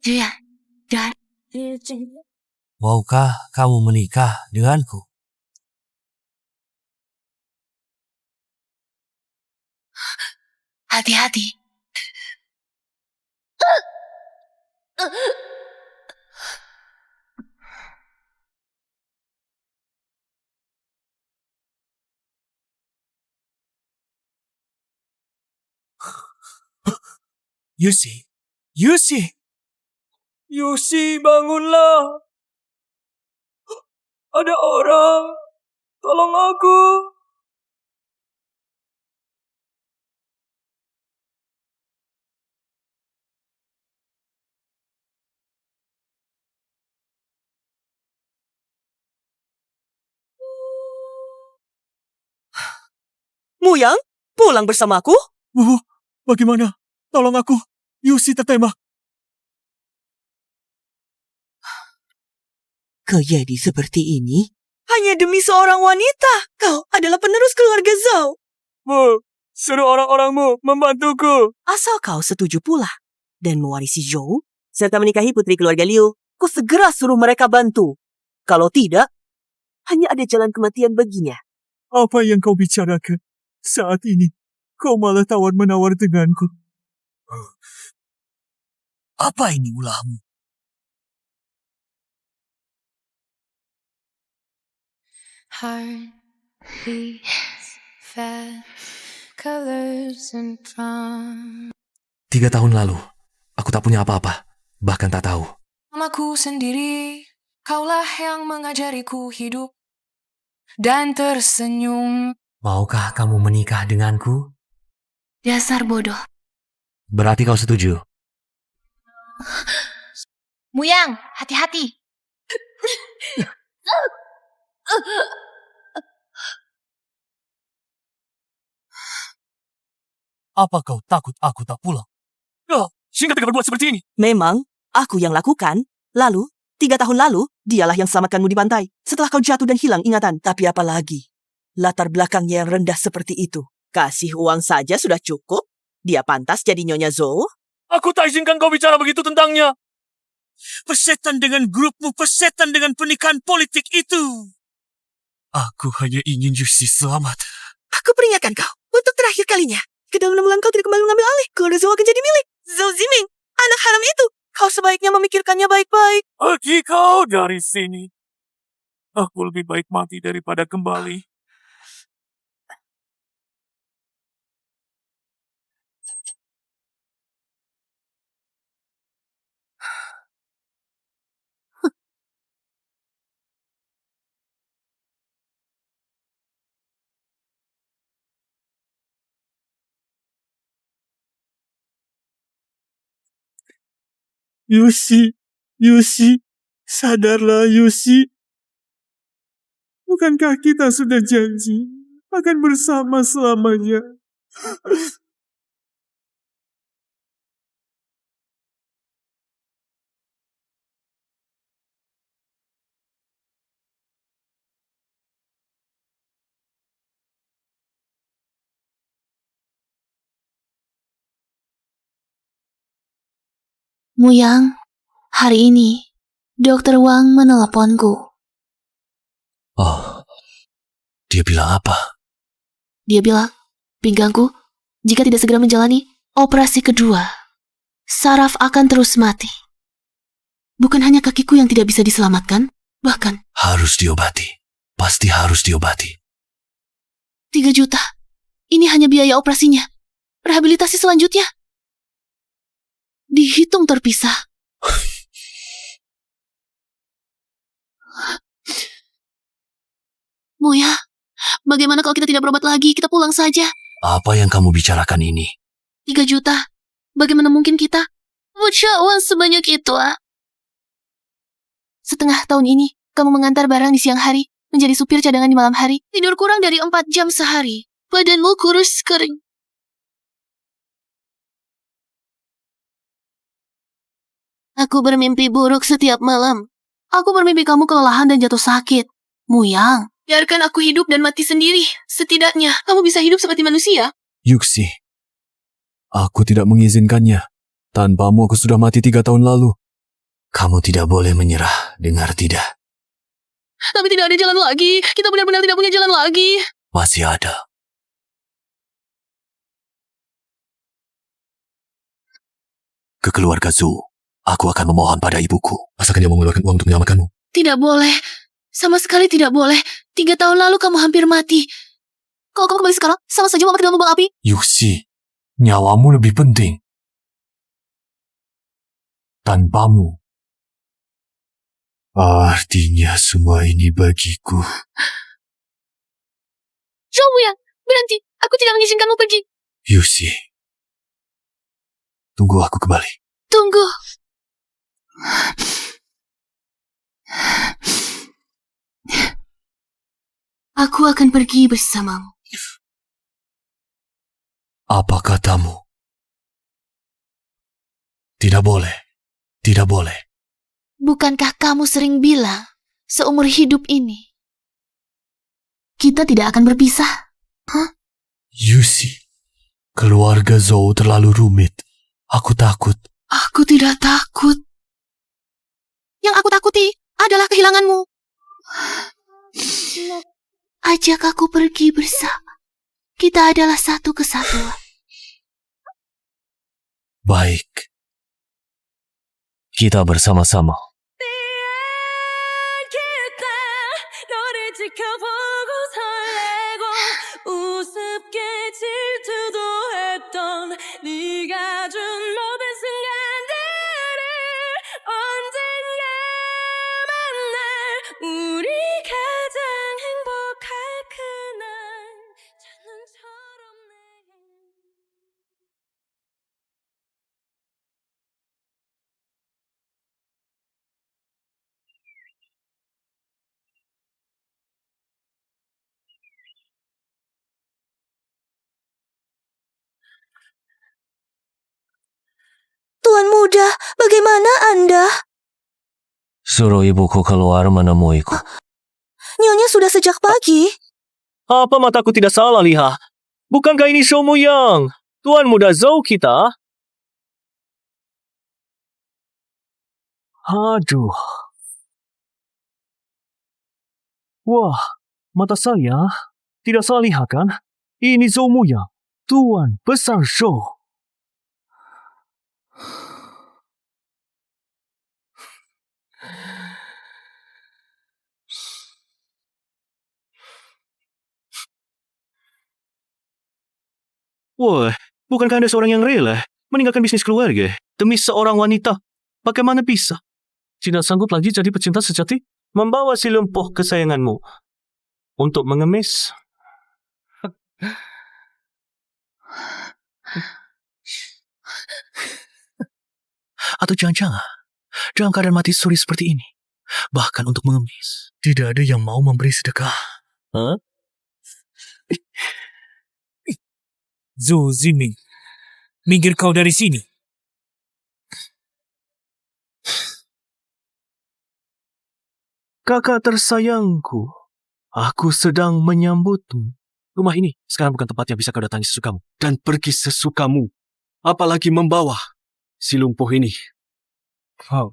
Juya, dan Maukah kamu menikah denganku? hati-hati. Yusi, Yusi, Yusi, bangunlah. Ada orang, tolong aku. Muyang, pulang bersamaku? Bagaimana? Tolong aku. Yusi tertembak. Kejadi seperti ini? Hanya demi seorang wanita. Kau adalah penerus keluarga Zhao. Bu, suruh orang-orangmu membantuku. Asal kau setuju pula dan mewarisi Zhou serta menikahi putri keluarga Liu, ku segera suruh mereka bantu. Kalau tidak, hanya ada jalan kematian baginya. Apa yang kau bicarakan? Saat ini, kau malah tawar-menawar denganku. Apa ini ulahmu? Heart beats fast, colors and drum. 3 tahun lalu, aku tak punya apa-apa, bahkan tak tahu. Namaku sendiri, kaulah yang mengajariku hidup dan tersenyum. Maukah kamu menikah denganku? Dasar bodoh. Berarti kau setuju? Muyang, hati-hati. Apa kau takut aku tak pulang? Sehingga tega berbuat seperti ini. Memang, aku yang lakukan. Lalu, 3 tahun lalu, dialah yang selamatkanmu di pantai. Setelah kau jatuh dan hilang ingatan. Tapi apa lagi? Latar belakangnya yang rendah seperti itu. Kasih uang saja sudah cukup. Dia pantas jadi Nyonya Zhou. Aku tak izinkan kau bicara begitu tentangnya. Persetan dengan grupmu, persetan dengan pernikahan politik itu. Aku hanya ingin Yusi selamat. Aku peringatkan kau untuk terakhir kalinya. Kedua bulan kau tidak kembali mengambil alih. Keluarga Zhou akan jadi milik Zhou Ziming, anak haram itu. Kau sebaiknya memikirkannya baik-baik. Pergi kau dari sini. Aku lebih baik mati daripada kembali. Yusi, sadarlah Yusi. Bukankah kita sudah janji akan bersama selamanya? Muyang, hari ini Dokter Wang meneleponku. Oh, dia bilang apa? Dia bilang, pinggangku, jika tidak segera menjalani operasi kedua, saraf akan terus mati. Bukan hanya kakiku yang tidak bisa diselamatkan, bahkan Harus diobati. Pasti harus diobati. 3 juta. Ini hanya biaya operasinya. Rehabilitasi selanjutnya dihitung terpisah. Moya, bagaimana kalau kita tidak berobat lagi? Kita pulang saja. Apa yang kamu bicarakan ini? 3 juta. Bagaimana mungkin kita punya uang sebanyak itu? Setengah tahun ini, kamu mengantar barang di siang hari, menjadi supir cadangan di malam hari, tidur kurang dari 4 jam sehari. Badanmu kurus kering. Aku bermimpi buruk setiap malam. Aku bermimpi kamu kelelahan dan jatuh sakit. Muyang, biarkan aku hidup dan mati sendiri. Setidaknya, kamu bisa hidup seperti manusia. Yuksi, Aku tidak mengizinkannya. Tanpamu aku sudah mati 3 tahun lalu. Kamu tidak boleh menyerah, dengar tidak? Tapi tidak ada jalan lagi. Kita benar-benar tidak punya jalan lagi. Masih ada. Ke keluarga Zhou, aku akan memohon pada ibuku. Asalkan dia mau mengeluarkan uang untuk menyelamatkanmu. Tidak boleh. Sama sekali tidak boleh. 3 tahun lalu kamu hampir mati. Kalau kamu kembali sekarang, sama saja mama dalam lubang api. Yuxi, nyawamu lebih penting. Tanpamu. Artinya semua ini bagiku. Zhou Yang, berhenti. Aku tidak mengizinkanmu pergi. Yuxi, tunggu aku kembali. Tunggu. Aku akan pergi bersamamu. Apa katamu? Tidak boleh. Tidak boleh. Bukankah kamu sering bilang, seumur hidup ini, kita tidak akan berpisah? Hah? Yuxi, keluarga Zhou terlalu rumit. Aku takut. Aku tidak takut. Yang aku takuti adalah kehilanganmu. Ajak aku pergi bersama. Kita adalah satu kesatuan. Baik. Kita bersama-sama. Tuan muda, bagaimana Anda? Suruh ibuku keluar menemuiku. Nyonya sudah sejak pagi. Apa mataku tidak salah, Liha? Bukankah ini Shou Yang, tuan muda Zhou kita? Aduh. Wah, mata saya tidak salah lihat kan? Ini Zhou Yang, tuan besar Shou. Woi, bukankah Anda seorang yang rela meninggalkan bisnis keluarga demi seorang wanita? Bagaimana bisa? Tidak sanggup lagi jadi pecinta sejati? Membawa si lumpuh kesayanganmu untuk mengemis? Atau jangan-jangan dalam keadaan mati suri seperti ini, bahkan untuk mengemis, tidak ada yang mau memberi sedekah. Hah? Zhou Ziming, minggir kau dari sini. Kakak tersayangku, aku sedang menyambutmu. Rumah ini sekarang bukan tempat yang bisa kau datangi sesukamu. Dan pergi sesukamu. Apalagi membawa si lumpuh ini. Oh.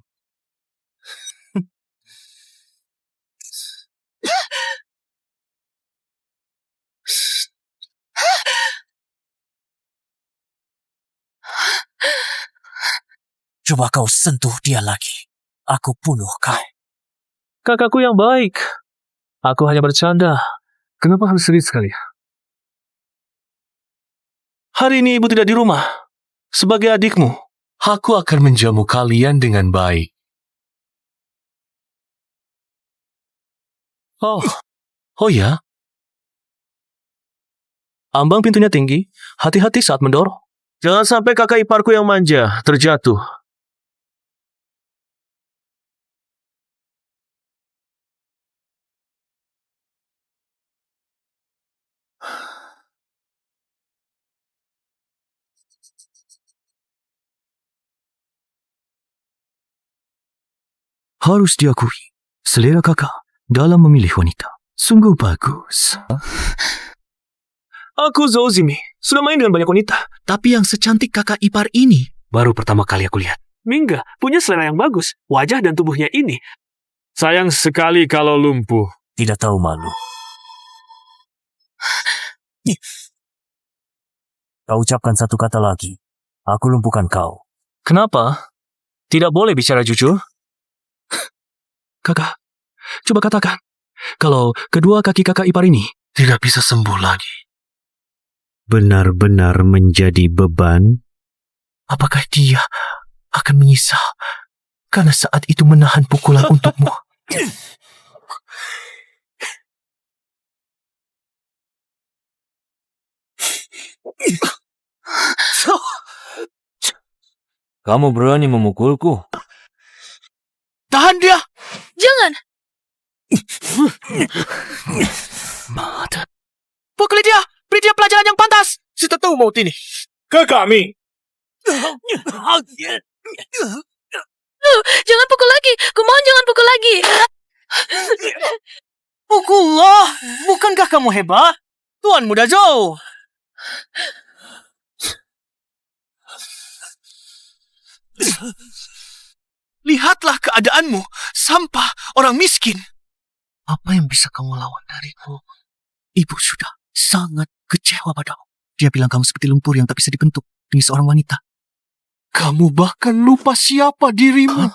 Coba kau sentuh dia lagi. Aku bunuh kau. Kakakku yang baik. Aku hanya bercanda. Kenapa harus serius sekali? Hari ini ibu tidak di rumah. Sebagai adikmu, aku akan menjamu kalian dengan baik. Oh ya? Ambang pintunya tinggi, hati-hati saat mendorong. Jangan sampai kakak iparku yang manja terjatuh. Harus diakui, selera kakak dalam memilih wanita sungguh bagus. Aku Zozimi. Sudah main dengan banyak wanita. Tapi yang secantik kakak ipar ini baru pertama kali aku lihat. Mingga punya selera yang bagus. Wajah dan tubuhnya ini. Sayang sekali kalau lumpuh. Tidak tahu malu. Kau ucapkan satu kata lagi. Aku lumpuhkan kau. Kenapa? Tidak boleh bicara jujur? Kakak, coba katakan. Kalau kedua kaki kakak ipar ini tidak bisa sembuh lagi. Benar-benar menjadi beban? Apakah dia akan menyesal karena saat itu menahan pukulan untukmu? Kamu berani memukulku? Tahan dia! Jangan! Mata. Pukuli dia! Beri dia pelajaran yang pantas! Kita tahu maut ini. Ke kami! Jangan pukul lagi! Kumohon jangan pukul lagi! Pukullah! Bukankah kamu hebat? Tuan Muda Zhou! Lihatlah keadaanmu, sampah, orang miskin. Apa yang bisa kamu lawan dariku? Ibu sudah sangat kecewa padamu. Dia bilang kamu seperti lumpur yang tak bisa dibentuk demi seorang wanita. Kamu bahkan lupa siapa dirimu.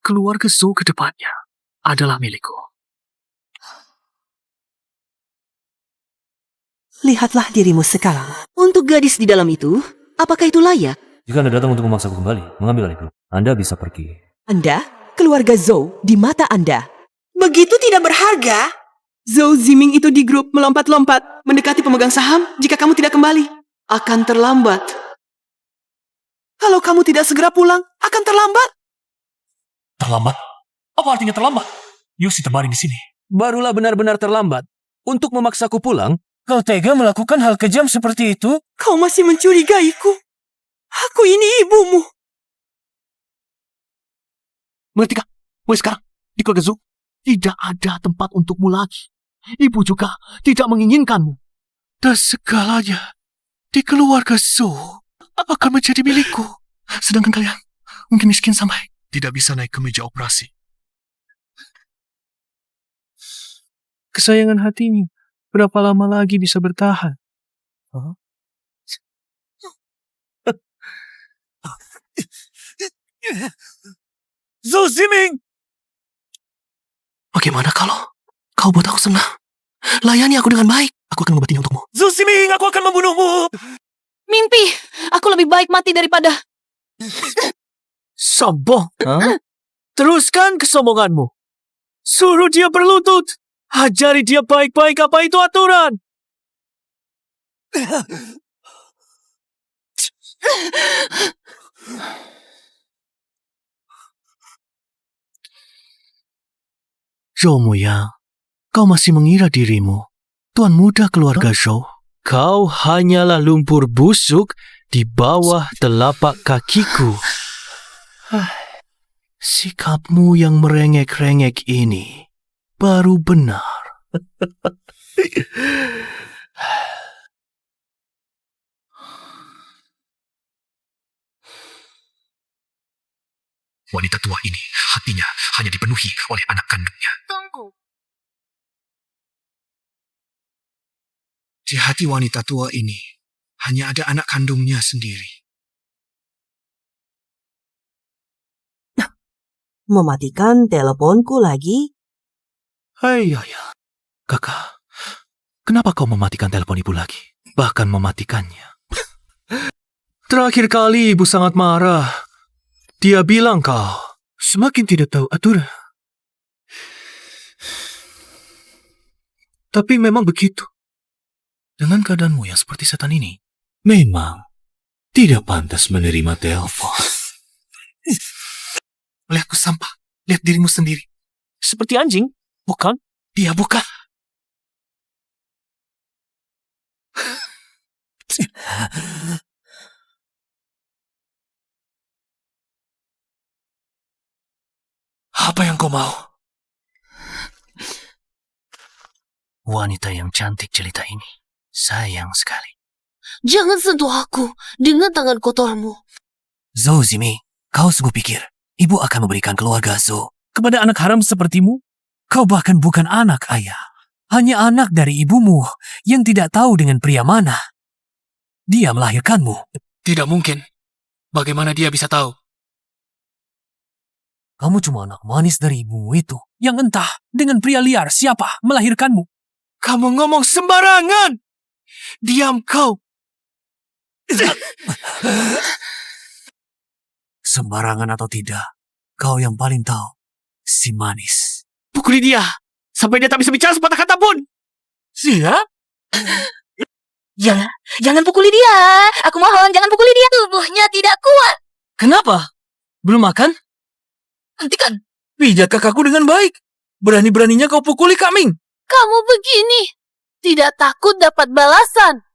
Keluarga Zhou ke depannya adalah milikku. Lihatlah dirimu sekarang. Untuk gadis di dalam itu, apakah itu layak? Jika Anda datang untuk memaksaku kembali, mengambil alihku, Anda bisa pergi. Anda, keluarga Zhou, di mata Anda. Begitu tidak berharga? Zhou Ziming itu di grup melompat-lompat, mendekati pemegang saham jika kamu tidak kembali. Akan terlambat. Kalau kamu tidak segera pulang, akan terlambat. Terlambat? Apa artinya terlambat? Yoshi terbaring di sini. Barulah benar-benar terlambat. Untuk memaksaku pulang, kau tega melakukan hal kejam seperti itu? Kau masih mencurigaiku. Aku ini ibumu. Mengerti kah? Mulai sekarang, di keluarga Zhou, tidak ada tempat untukmu lagi. Ibu juga tidak menginginkanmu. Dan segalanya di keluarga Zhou akan menjadi milikku. Sedangkan kalian mungkin miskin sampai tidak bisa naik ke meja operasi. Kesayangan hatinya, berapa lama lagi bisa bertahan? Huh? Zhou Ziming! Bagaimana kalau kau buat aku senang? Layani aku dengan baik. Aku akan mengobatinya untukmu. Zhou Ziming, aku akan membunuhmu! Mimpi! Aku lebih baik mati daripada... Sombong? Huh? Teruskan kesombonganmu. Suruh dia berlutut. Ajari dia baik-baik apa itu aturan. Zhou Muyang, kau masih mengira dirimu tuan muda keluarga Zhou? Kau hanyalah lumpur busuk di bawah telapak kakiku. Sikapmu yang merengek-rengek ini baru benar. Wanita tua ini hatinya hanya dipenuhi oleh anak kandungnya. Tunggu. Di hati wanita tua ini hanya ada anak kandungnya sendiri. Mematikan teleponku lagi? Hai ayah, kakak, kenapa kau mematikan telepon ibu lagi? Bahkan mematikannya. Terakhir kali ibu sangat marah. Dia bilang kau semakin tidak tahu aturan. Tapi memang begitu. Dengan keadaanmu yang seperti setan ini, memang tidak pantas menerima telepon. Lihatku sampah. Lihat dirimu sendiri. Seperti anjing, bukan? Dia bukan. Apa yang kau mau? Wanita yang cantik jelita ini. Sayang sekali. Jangan sentuh aku dengan tangan kotormu. Zhou Ziming, kau sungguh pikir ibu akan memberikan keluarga Zhou kepada anak haram sepertimu? Kau bahkan bukan anak, ayah. Hanya anak dari ibumu yang tidak tahu dengan pria mana. Dia melahirkanmu. Tidak mungkin. Bagaimana dia bisa tahu? Kamu cuma anak manis dari ibumu itu yang entah dengan pria liar siapa melahirkanmu. Kamu ngomong sembarangan! Diam kau! Sembarangan atau tidak, kau yang paling tahu. Si manis. Pukuli dia! Sampai dia tak bisa bicara sepatah kata pun! Siap? Jangan pukuli dia. Aku mohon, jangan pukuli dia. Tubuhnya tidak kuat. Kenapa? Belum makan? Hentikan. Pijat kakakku dengan baik. Berani-beraninya kau pukuli Kaming. Kamu begini. Tidak takut dapat balasan.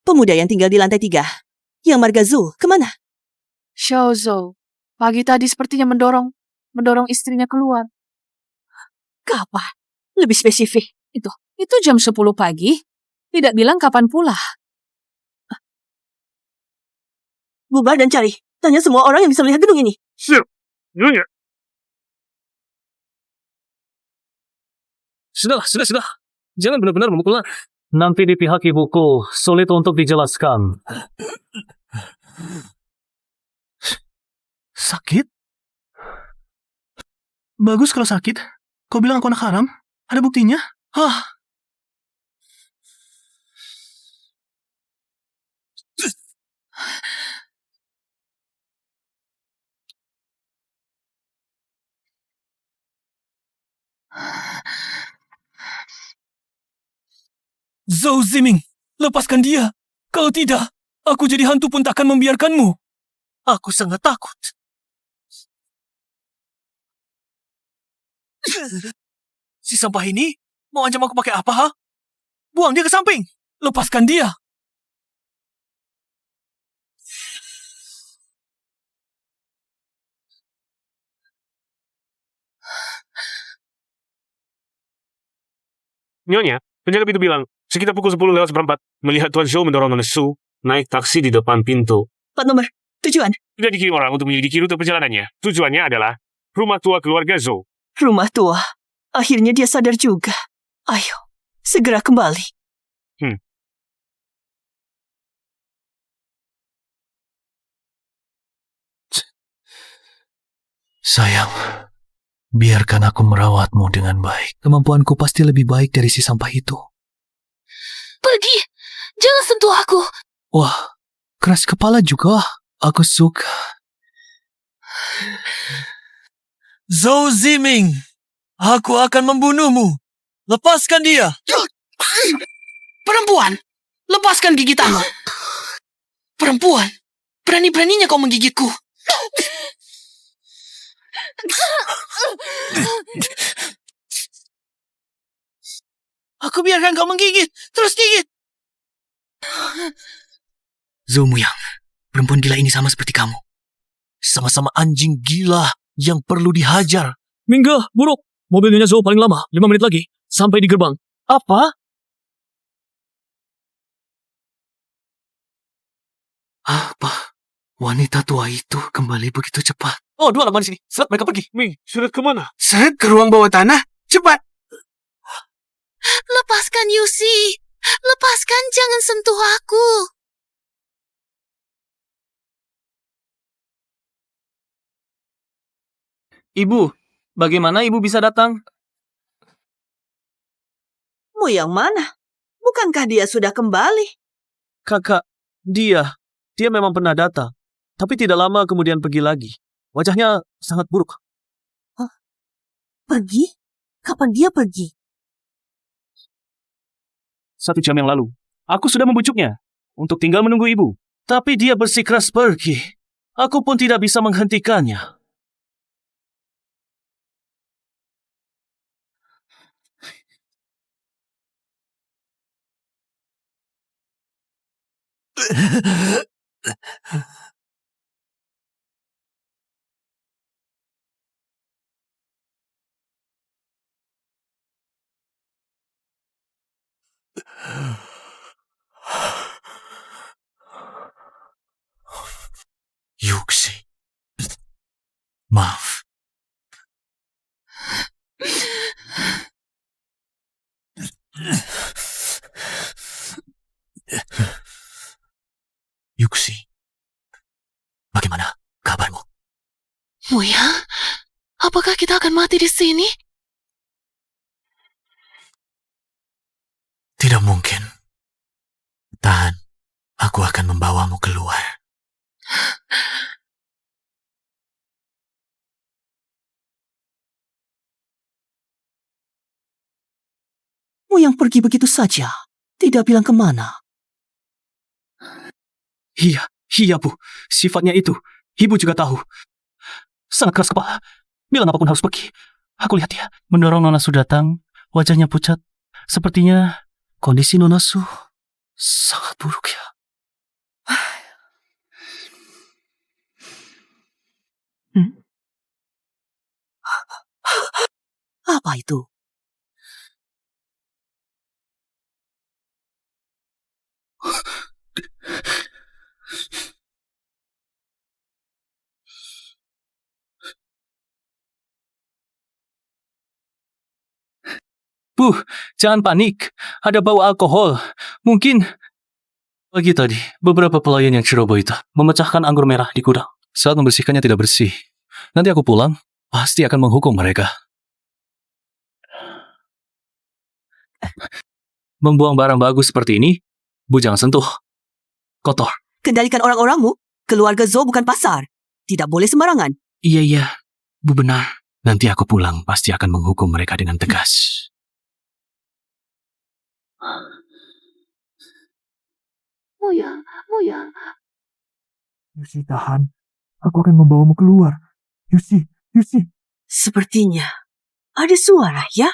Pemuda yang tinggal di lantai 3. Yang marga Zhou, kemana? Xiao Zhou, pagi tadi sepertinya mendorong istrinya keluar. Kapan? Lebih spesifik. Itu jam 10 pagi. Tidak bilang kapan pula. Bubar dan cari. Tanya semua orang yang bisa melihat gedung ini. Sudah. Jangan benar-benar memukulnya. Nanti di pihak ibuku sulit untuk dijelaskan. Sakit? Bagus kalau sakit. Kau bilang aku anak haram? Ada buktinya? Hah? Zhou Ziming, lepaskan dia. Kalau tidak, aku jadi hantu pun takkan membiarkanmu. Aku sangat takut. Si sampah ini mau ancam aku pakai apa, ha? Buang dia ke samping. Lepaskan dia. Nyonya, penjaga pintu bilang, sekitar pukul 10:04, melihat Tuan Zhou mendorong Nona Su naik taksi di depan pintu. Plat nomor. Tujuan. Tidak dikirim orang untuk menyelidiki rute perjalanannya. Tujuannya adalah rumah tua keluarga Zhou. Rumah tua. Akhirnya dia sadar juga. Ayo, segera kembali. Sayang, biarkan aku merawatmu dengan baik. Kemampuanku pasti lebih baik dari si sampah itu. Pergi. Jangan sentuh aku. Wah, keras kepala juga. Aku suka. Zhou Ziming, aku akan membunuhmu. Lepaskan dia. Perempuan, lepaskan gigitanmu. Perempuan, berani-beraninya kau menggigitku. Aku biarkan kau menggigit. Terus gigit. Zhou Muyang, perempuan gila ini sama seperti kamu. Sama-sama anjing gila yang perlu dihajar. Mingga, buruk. Mobilnya Zhou paling lama, 5 menit lagi. Sampai di gerbang. Apa? Wanita tua itu kembali begitu cepat. Oh, dua lawan di sini. Seret mereka pergi. Ming, sudah kemana? Seret ke ruang bawah tanah. Cepat. Lepaskan Yusi. Lepaskan, jangan sentuh aku. Ibu, bagaimana ibu bisa datang? Mau yang mana? Bukankah dia sudah kembali? Kakak, dia memang pernah datang. Tapi tidak lama kemudian pergi lagi. Wajahnya sangat buruk. Pergi? Kapan dia pergi? 1 jam yang lalu. Aku sudah membujuknya untuk tinggal menunggu ibu. Tapi dia bersikeras pergi. Aku pun tidak bisa menghentikannya. Yuxi. Maaf. Yuxi, bagaimana kabarmu? Muya, apakah kita akan mati di sini? Tidak mungkin. Tahan, aku akan membawamu keluar. Yang pergi begitu saja, tidak bilang kemana. Iya, Bu. Sifatnya itu. Ibu juga tahu. Sangat keras kepala. Bilang apapun harus pergi. Aku lihat dia mendorong Nona Su datang. Wajahnya pucat. Sepertinya kondisi Nona Su sangat buruk ya. Apa itu? Bu, jangan panik. Ada bau alkohol. Mungkin pagi tadi, beberapa pelayan yang ceroboh itu memecahkan anggur merah di gudang. Saat membersihkannya tidak bersih. Nanti aku pulang, pasti akan menghukum mereka. Membuang barang bagus seperti ini, Bu jangan sentuh. Kotor. Kendalikan orang-orangmu. Keluarga Zhou bukan pasar. Tidak boleh sembarangan. Iya, Bu benar. Nanti aku pulang, pasti akan menghukum mereka dengan tegas. Muya. Yusi, tahan. Aku akan membawamu keluar. Yusi. Sepertinya ada suara, ya?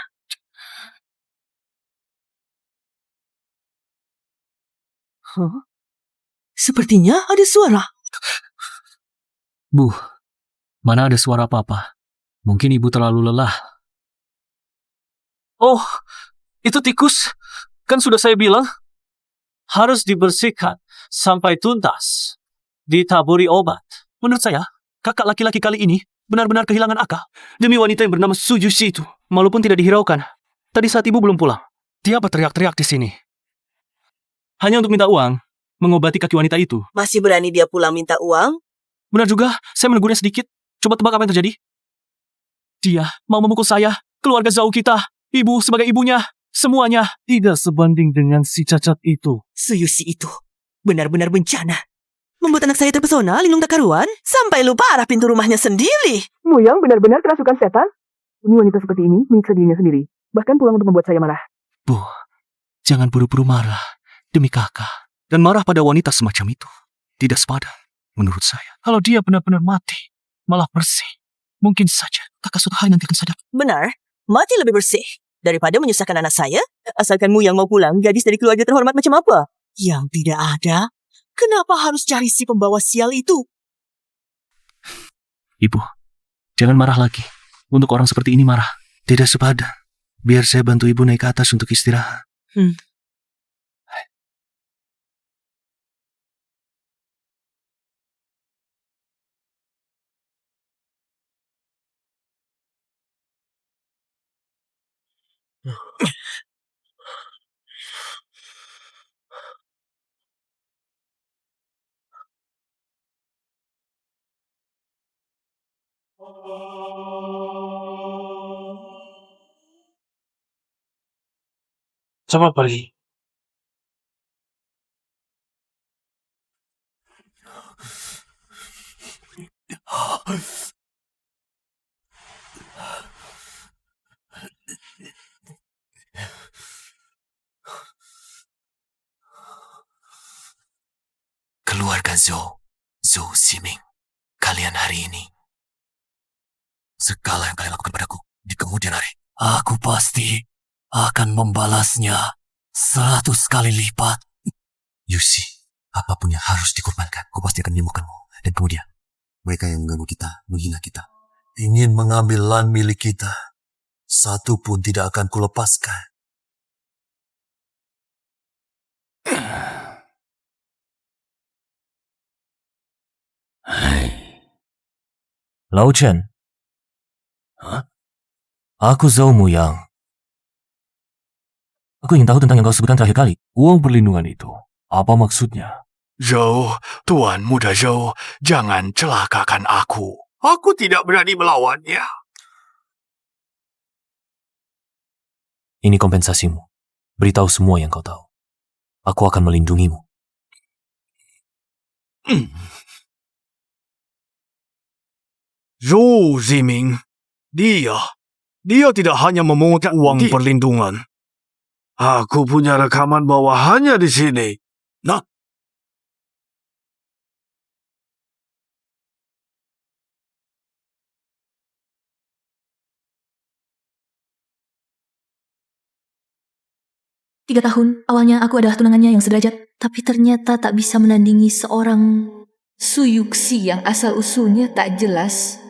Sepertinya ada suara. Bu, mana ada suara apa-apa? Mungkin ibu terlalu lelah. Oh, itu tikus. Kan sudah saya bilang, harus dibersihkan sampai tuntas. Ditaburi obat. Menurut saya, kakak laki-laki kali ini benar-benar kehilangan akal. Demi wanita yang bernama Su Yushi itu, walaupun tidak dihiraukan. Tadi saat ibu belum pulang, dia berteriak-teriak di sini. Hanya untuk minta uang, mengobati kaki wanita itu. Masih berani dia pulang minta uang? Benar juga, saya menegurnya sedikit. Coba tebak apa yang terjadi? Dia mau memukul saya, keluarga Zhou kita, ibu sebagai ibunya, semuanya. Tidak sebanding dengan si cacat itu. Su Yushi itu benar-benar bencana. Membuat anak saya terpesona, linglung tak karuan, sampai lupa arah pintu rumahnya sendiri. Muyang benar-benar kerasukan setan. Ini wanita seperti ini menyiksa dirinya sendiri. Bahkan pulang untuk membuat saya marah. Bu, jangan buru-buru marah demi kakak. Dan marah pada wanita semacam itu tidak sepadan, menurut saya. Kalau dia benar-benar mati, malah bersih, mungkin saja kakak suatu hari nanti akan sadar. Benar, mati lebih bersih daripada menyusahkan anak saya. Asalkan Muyang mau pulang, gadis dari keluarga terhormat macam apa? Yang tidak ada. Kenapa harus cari si pembawa sial itu? Ibu, jangan marah lagi. Untuk orang seperti ini marah tidak sepadan. Biar saya bantu ibu naik ke atas untuk istirahat. Cepat pergi. Keluarga Zhou Ximing, kalian hari ini, segala yang kalian lakukan padaku di kemudian hari, aku pasti akan membalasnya 100 kali lipat. Yushi, apapun yang harus dikorbankan, aku pasti akan menyembuhkanmu. Dan kemudian, mereka yang mengganggu kita, menghina kita, ingin mengambil lan milik kita, satu pun tidak akan kulepaskan. Lao Chen. Hah? Aku Zhou Muyang. Aku ingin tahu tentang yang kau sebutkan terakhir kali. Uang perlindungan itu. Apa maksudnya? Zhou, Tuan Muda Zhou, jangan celakakan aku. Aku tidak berani melawannya. Ini kompensasimu. Beritahu semua yang kau tahu. Aku akan melindungimu. Zhou Ziming, dia tidak hanya memungut uang perlindungan. Aku punya rekaman bawahannya di sini. Nah, Tiga tahun, awalnya aku adalah tunangannya yang sederajat, tapi ternyata tak bisa menandingi seorang Suyuksi yang asal-usulnya tak jelas.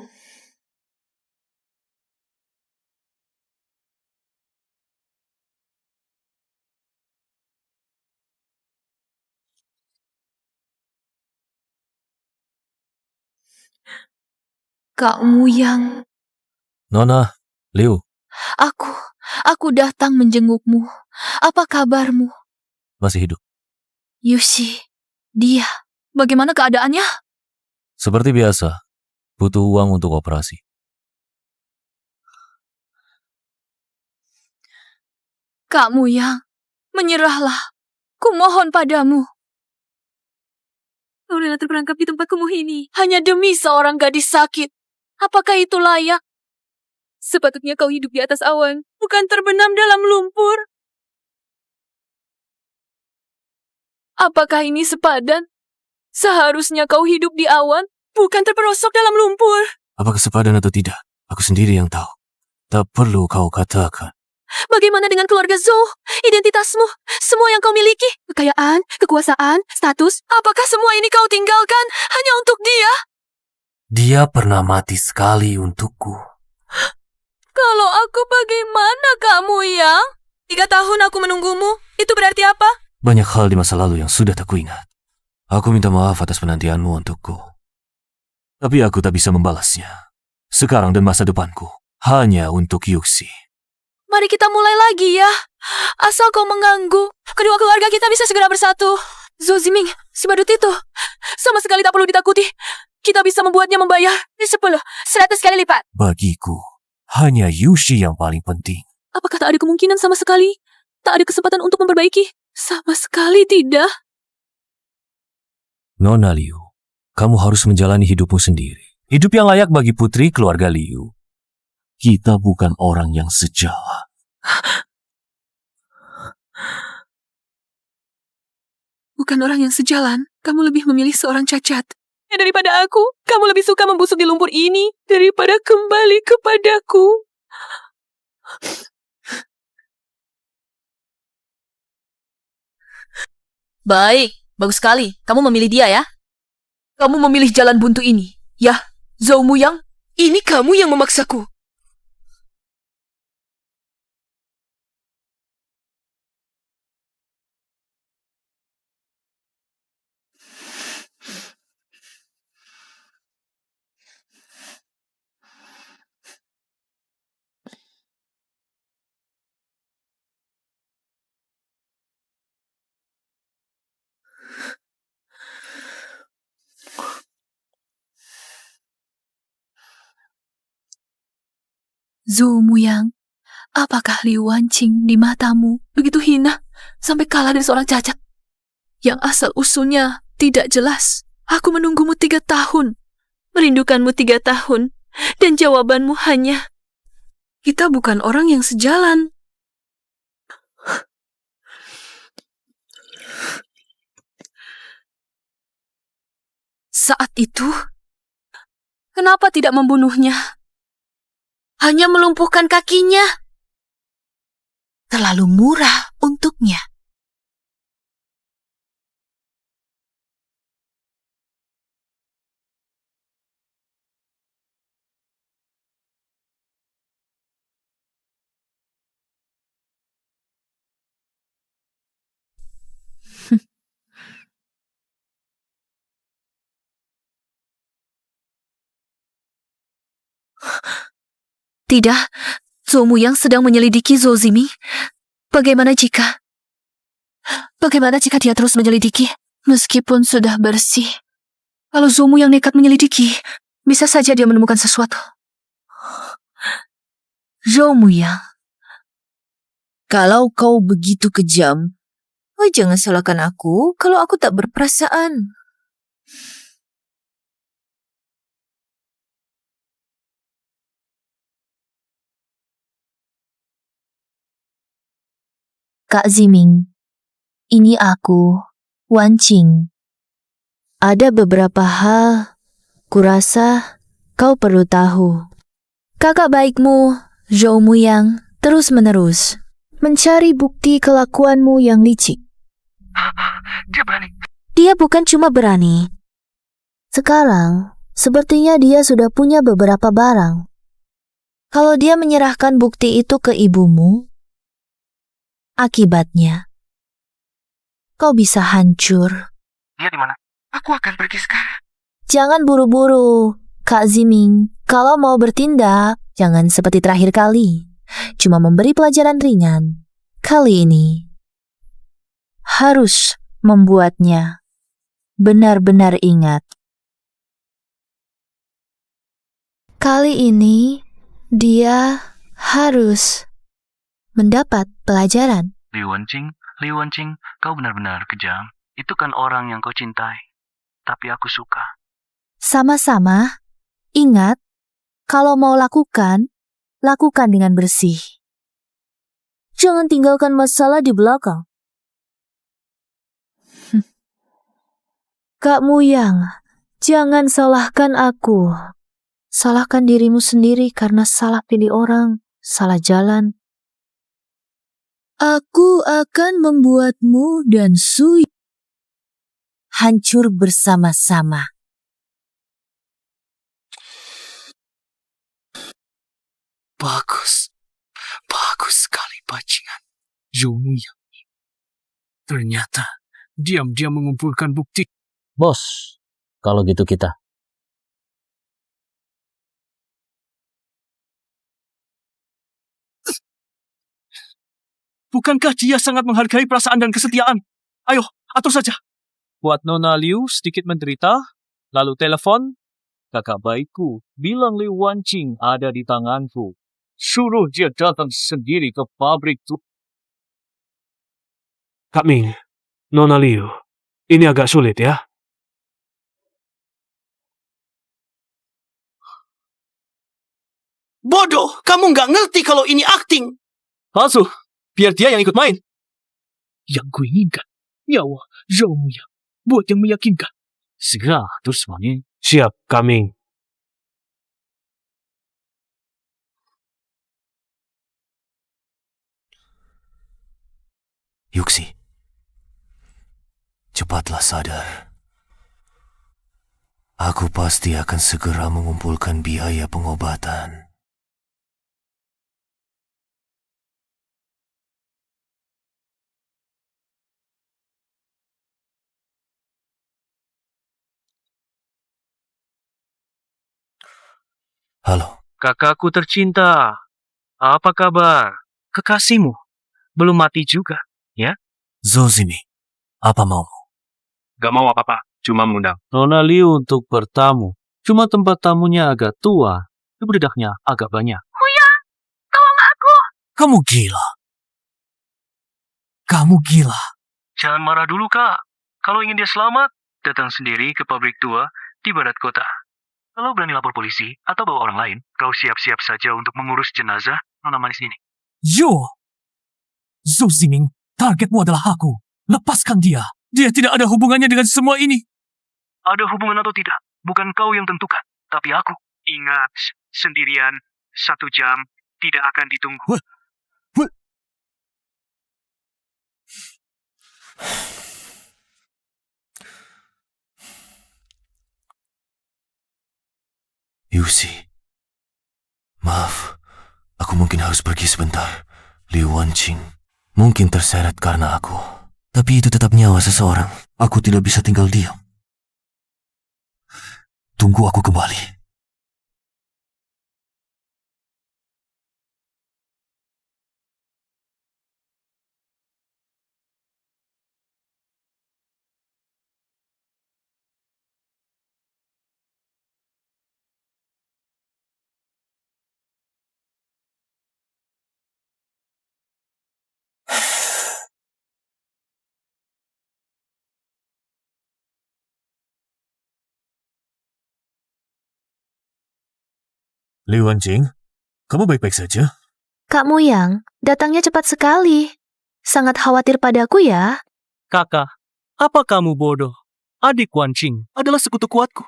Kak Muyang, Nona, Liu, Aku datang menjengukmu. Apa kabarmu? masih hidup. Yushi, dia, bagaimana keadaannya? Seperti biasa, butuh uang untuk operasi. Kak Muyang, menyerahlah. Kumohon padamu. Kau rela terperangkap di tempat kumuh ini hanya demi seorang gadis sakit. Apakah itu layak? Sepatutnya kau hidup di atas awan, bukan terbenam dalam lumpur. Apakah ini sepadan? Seharusnya kau hidup di awan, bukan terperosok dalam lumpur. Apakah sepadan atau tidak? Aku sendiri yang tahu. Tak perlu kau katakan. Bagaimana dengan keluarga Zhou? Identitasmu, semua yang kau miliki, kekayaan, kekuasaan, status, apakah semua ini kau tinggalkan hanya untuk dia? Dia pernah mati sekali untukku. Kalau aku bagaimana kamu yang? 3 tahun aku menunggumu, itu berarti apa? Banyak hal di masa lalu yang sudah tak kuingat. Aku minta maaf atas penantianmu untukku. Tapi aku tak bisa membalasnya. Sekarang dan masa depanku hanya untuk Yuxi. Mari kita mulai lagi ya. Asal kau mengganggu, kedua keluarga kita bisa segera bersatu. Zhou Ziming, si badut itu, sama sekali tak perlu ditakuti. Kita bisa membuatnya membayar di 10, 100 kali lipat. Bagiku, hanya Yuxi yang paling penting. Apakah tak ada kemungkinan sama sekali? Tak ada kesempatan untuk memperbaiki? Sama sekali tidak. Nona Liu, kamu harus menjalani hidupmu sendiri. Hidup yang layak bagi putri keluarga Liu. Kita bukan orang yang sejalan. Bukan orang yang sejalan, kamu lebih memilih seorang cacat. Ya daripada aku, kamu lebih suka membusuk di lumpur ini daripada kembali kepadaku. Baik, bagus sekali. Kamu memilih dia ya? Kamu memilih jalan buntu ini. Ya, Zhou Muyang, ini kamu yang memaksaku. Zhou Muyang, apakah Liu Wanqing di matamu begitu hina sampai kalah dari seorang cacat? Yang asal-usulnya tidak jelas. Aku menunggumu 3 tahun, merindukanmu 3 tahun, dan jawabanmu hanya, kita bukan orang yang sejalan. Saat itu, kenapa tidak membunuhnya? Hanya melumpuhkan kakinya. Terlalu murah untuknya. Tidak, Zhou Muyang sedang menyelidiki Zhou Zimi. Bagaimana jika dia terus menyelidiki? Meskipun sudah bersih. Kalau Zhou Muyang nekat menyelidiki, bisa saja dia menemukan sesuatu. Zhou Muyang, kalau kau begitu kejam, jangan salahkan aku kalau aku tak berperasaan. Kak Ziming, ini aku, Wan Qing. Ada beberapa hal, kurasa kau perlu tahu. Kakak baikmu, Zhou Muyang, terus-menerus mencari bukti kelakuanmu yang licik. Dia berani. Dia bukan cuma berani. Sekarang, sepertinya dia sudah punya beberapa barang. Kalau dia menyerahkan bukti itu ke ibumu, akibatnya, kau bisa hancur. Dia di mana? Aku akan pergi sekarang. Jangan buru-buru, Kak Ziming. Kalau mau bertindak, jangan seperti terakhir kali. Cuma memberi pelajaran ringan. Kali ini, harus membuatnya benar-benar ingat. Kali ini, dia harus mendapat pelajaran. Liu Wenqing, kau benar-benar kejam. Itu kan orang yang kau cintai. Tapi aku suka. Sama-sama, ingat, kalau mau lakukan dengan bersih. Jangan tinggalkan masalah di belakang. Kak Muyang, jangan salahkan aku. Salahkan dirimu sendiri karena salah pilih orang, salah jalan. Aku akan membuatmu dan Sui hancur bersama-sama. Bagus. Bagus sekali bajingan. Zhou Muyang. Ternyata diam-diam mengumpulkan bukti. Bos, kalau gitu kita. Bukankah dia sangat menghargai perasaan dan kesetiaan? Ayo, atur saja. Buat Nona Liu sedikit menderita, lalu telepon. Kakak baikku, bilang Liu Wenqing ada di tanganku. Suruh dia datang sendiri ke pabrik tuh. Kak Ming, Nona Liu, ini agak sulit ya. Bodoh, kamu nggak ngerti kalau ini akting. Palsu, biar dia yang ikut main. Yang ku inginkan, nyawa Zhou Muyang. Buat yang meyakinkan. Segera atur semuanya. Siap, Kak Ming. Yuxi, cepatlah sadar. Aku pasti akan segera mengumpulkan biaya pengobatan. Halo. Kakakku tercinta, apa kabar? Kekasihmu belum mati juga, ya? Zhou Zimi, apa maumu? Gak mau apa-apa, cuma mengundang. Nona Liu untuk bertamu. Cuma tempat tamunya agak tua. Bedaknya agak banyak. Muyang, tolong aku. Kamu gila. Kamu gila. Jangan marah dulu, Kak. Kalau ingin dia selamat, datang sendiri ke pabrik tua di barat kota. Kalau berani lapor polisi atau bawa orang lain, kau siap-siap saja untuk mengurus jenazah nona manis ini. Yo! Zhou Ziming, targetmu adalah aku. Lepaskan dia. Dia tidak ada hubungannya dengan semua ini. Ada hubungan atau tidak, bukan kau yang tentukan, tapi aku. Ingat, sendirian, 1 jam, tidak akan ditunggu. Yuxi, maaf, aku mungkin harus pergi sebentar. Liu Wenqing mungkin terseret karena aku, tapi itu tetap nyawa seseorang. Aku tidak bisa tinggal diam. Tunggu aku kembali. Li Wenjing, kamu baik-baik saja? Kak Muyang, datangnya cepat sekali. Sangat khawatir padaku ya. Kakak, apa kamu bodoh? Adik Wanqing adalah sekutu kuatku.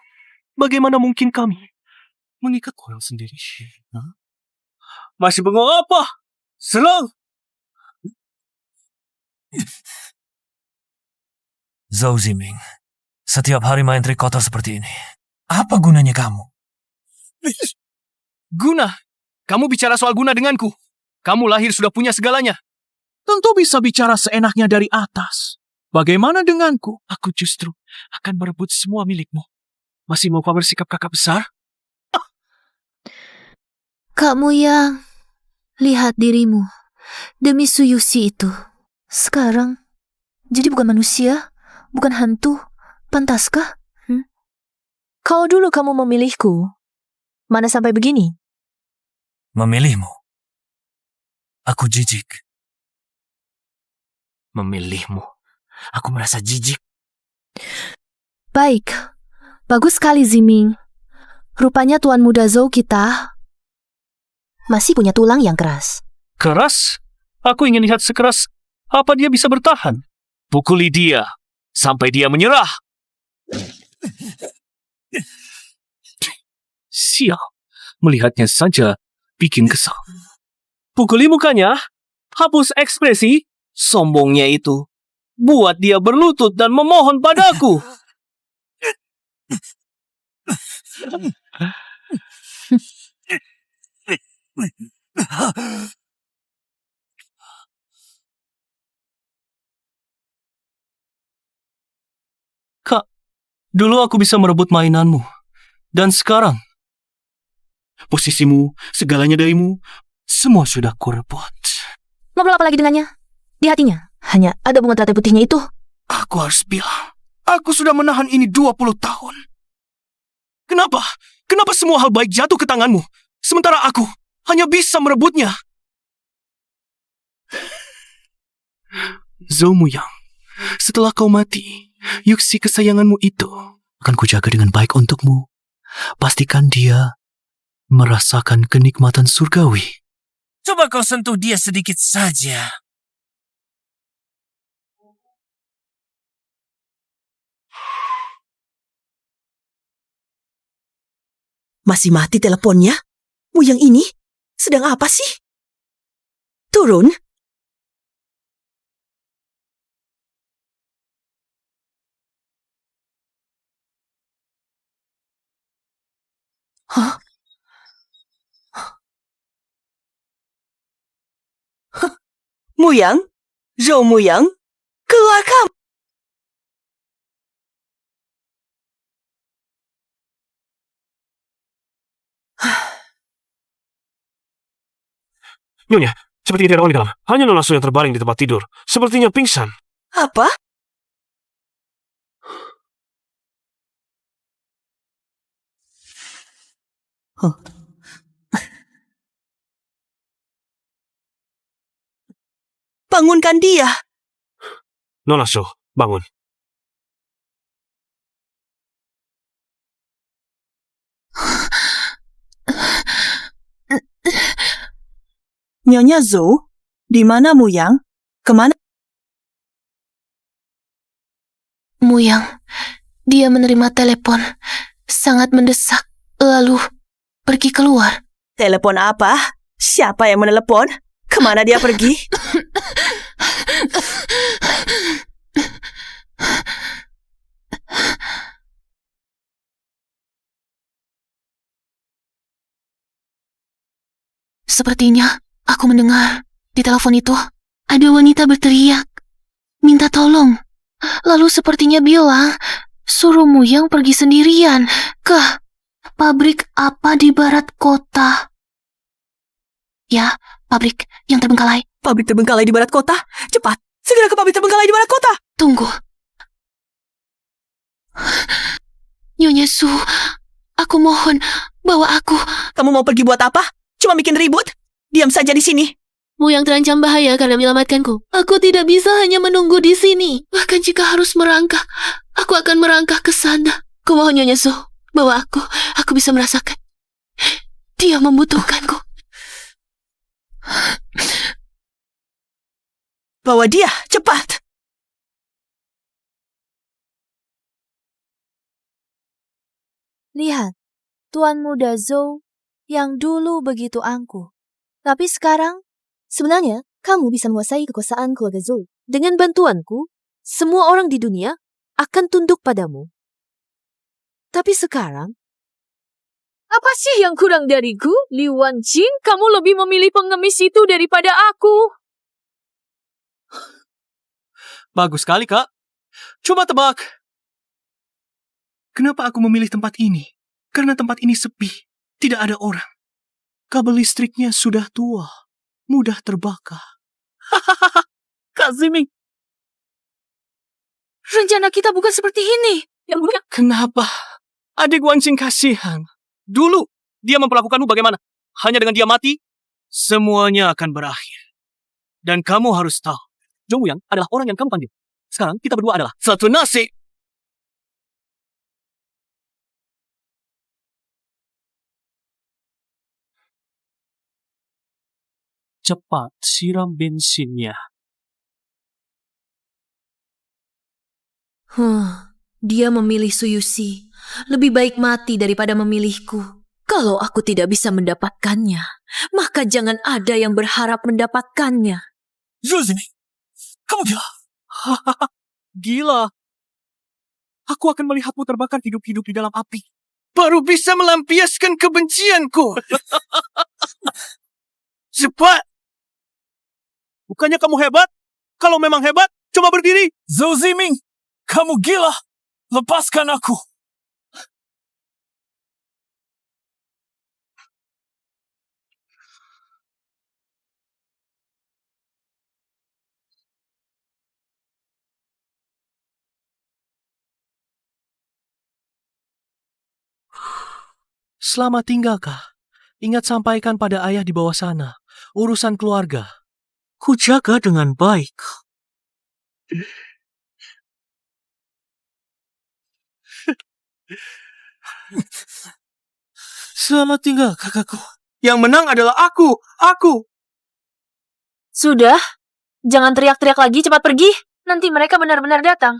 Bagaimana mungkin kami mengikat orang sendiri? Hah? Masih bengong apa? Serang! Zhou Ziming, setiap hari main trik kotor seperti ini. Apa gunanya kamu? Guna? Kamu bicara soal guna denganku. Kamu lahir sudah punya segalanya. Tentu bisa bicara seenaknya dari atas. Bagaimana denganku? Aku justru akan merebut semua milikmu. Masih mau kau bersikap kakak besar? Kak Muyang, lihat dirimu. Demi Suyuksi itu. Sekarang, jadi bukan manusia, bukan hantu. Pantaskah? Kalau dulu kamu memilihku, mana sampai begini? Memilihmu. Aku jijik. Memilihmu. Aku merasa jijik. Baik, bagus sekali Ziming. Rupanya Tuan Muda Zhou kita masih punya tulang yang keras. Keras? Aku ingin lihat sekeras apa dia bisa bertahan. Pukuli dia sampai dia menyerah. Sial, melihatnya saja bikin kesal. Pukuli mukanya, hapus ekspresi, sombongnya itu. Buat dia berlutut dan memohon padaku. Kak, dulu aku bisa merebut mainanmu. Dan sekarang, posisimu, segalanya darimu, semua sudah kurebut. Ngobrol apa lagi dengannya? Di hatinya hanya ada bunga teratai putihnya itu. Aku harus bilang, aku sudah menahan ini 20 tahun. Kenapa? Kenapa semua hal baik jatuh ke tanganmu? Sementara aku hanya bisa merebutnya. Zhou Muyang, setelah kau mati, Yuxi kesayanganmu itu akan kujaga dengan baik untukmu. Pastikan dia merasakan kenikmatan surgawi. Coba kau sentuh dia sedikit saja. Masih mati teleponnya? Muyang ini sedang apa sih? Turun? Hah? Muyang? Zhou Muyang? Keluar kamu! Nyonya, seperti tidak ada orang di dalam. Hanya Nona Su yang terbaring di tempat tidur. Sepertinya pingsan. Apa? Huh. Bangunkan dia. Nona Su, bangun. Nyonya Zhou, di mana Muyang? Kemana? Muyang, dia menerima telepon. Sangat mendesak. Lalu pergi keluar. Telepon apa? Siapa yang menelepon? Kemana dia pergi? Sepertinya aku mendengar di telepon itu ada wanita berteriak, minta tolong. Lalu sepertinya bilang, suruh Muyang pergi sendirian ke pabrik apa di barat kota. Ya, pabrik yang terbengkalai. Pabrik terbengkalai di barat kota? Cepat, segera ke pabrik terbengkalai di barat kota. Tunggu. Nyonya Su, aku mohon, bawa aku. Kamu mau pergi buat apa? Cuma bikin ribut? Diam saja di sini. Muyang terancam bahaya karena menyelamatkanku. Aku tidak bisa hanya menunggu di sini. Bahkan jika harus merangkak, aku akan merangkak ke sana. Kumohon Nyonya Su, bawa aku. Aku bisa merasakan. Dia membutuhkanku. Bawa dia, cepat. Lihat, Tuan Muda Zhou yang dulu begitu angkuh. Tapi sekarang, sebenarnya kamu bisa menguasai kekuasaan keluarga Zhou. Dengan bantuanku, semua orang di dunia akan tunduk padamu. Tapi sekarang, apa sih yang kurang dariku? Li Wanqing, kamu lebih memilih pengemis itu daripada aku. Bagus sekali, Kak. Coba tebak. Kenapa aku memilih tempat ini? Karena tempat ini sepi. Tidak ada orang. Kabel listriknya sudah tua. Mudah terbakar. Kak Ziming. Rencana kita bukan seperti ini. Ya bukan. Kenapa? Adik Wanqing kasihan. Dulu, dia memperlakukanmu bagaimana? Hanya dengan dia mati, semuanya akan berakhir. Dan kamu harus tahu, Zhou Yang adalah orang yang kamu panggil. Sekarang kita berdua adalah satu nasib. Cepat siram bensinnya. Dia memilih Suyushi. Lebih baik mati daripada memilihku. Kalau aku tidak bisa mendapatkannya, maka jangan ada yang berharap mendapatkannya. Zhou Ziming, kamu gila. Gila. Aku akan melihatmu terbakar hidup-hidup di dalam api. Baru bisa melampiaskan kebencianku. Cepat. Bukannya kamu hebat? Kalau memang hebat, coba berdiri. Zhou Ziming, kamu gila. Lepaskan aku. Selamat tinggal, Kak. Ingat sampaikan pada ayah di bawah sana. Urusan keluarga. Ku jaga dengan baik. Selamat tinggal, kakakku. Yang menang adalah aku. Aku. Sudah, jangan teriak-teriak lagi, cepat pergi. Nanti mereka benar-benar datang.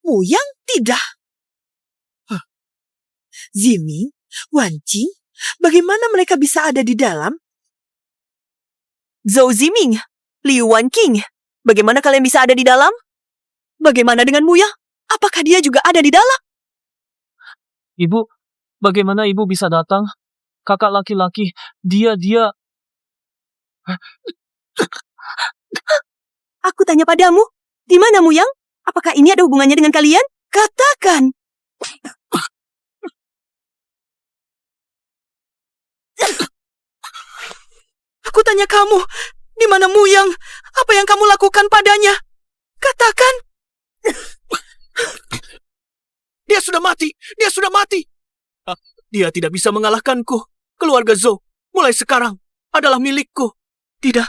Muyang tidak. Ziming, Wanqing, bagaimana mereka bisa ada di dalam? Zhou Ziming, Liu Wanqing, bagaimana kalian bisa ada di dalam? Bagaimana dengan Muyang? Apakah dia juga ada di dalam? Ibu, bagaimana ibu bisa datang? Kakak laki-laki, dia... Aku tanya padamu, di mana Muyang? Apakah ini ada hubungannya dengan kalian? Katakan. Aku tanya kamu, di mana Muyang? Apa yang kamu lakukan padanya? Katakan. Dia sudah mati! Dia sudah mati! Dia tidak bisa mengalahkanku. Keluarga Zhou, mulai sekarang, adalah milikku. Tidak,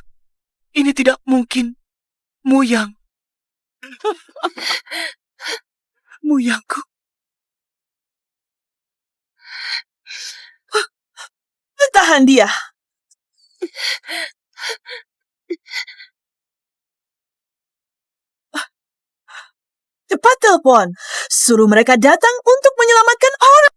ini tidak mungkin. Muyang. Muyangku. Tahan dia. Cepat telepon. Suruh mereka datang untuk menyelamatkan orang.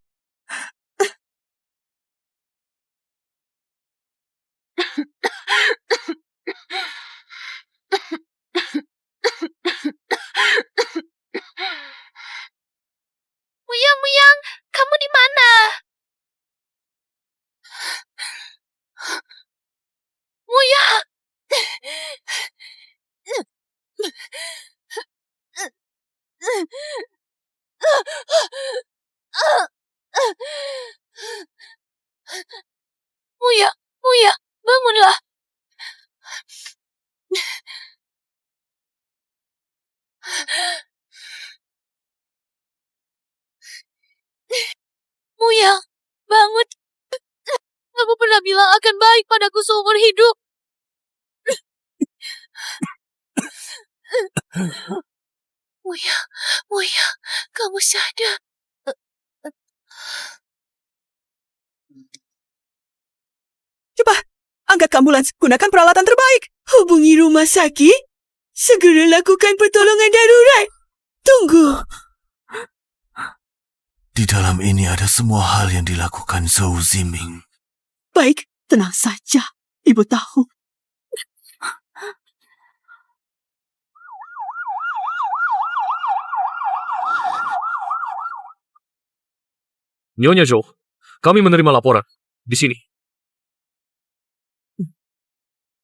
Muyang, kamu di mana? Muyang! Muyang, bangunlah. Muyang, bangun. Kamu pernah bilang akan baik padaku seumur hidup. Muyang, kamu sadar. Cepat, angkat ambulans. Gunakan peralatan terbaik. Hubungi rumah sakit. Segera lakukan pertolongan darurat. Tunggu. Di dalam ini ada semua hal yang dilakukan Zhou Ziming. Baik, tenang saja. Ibu tahu. Nyonya Zhou, kami menerima laporan. Di sini.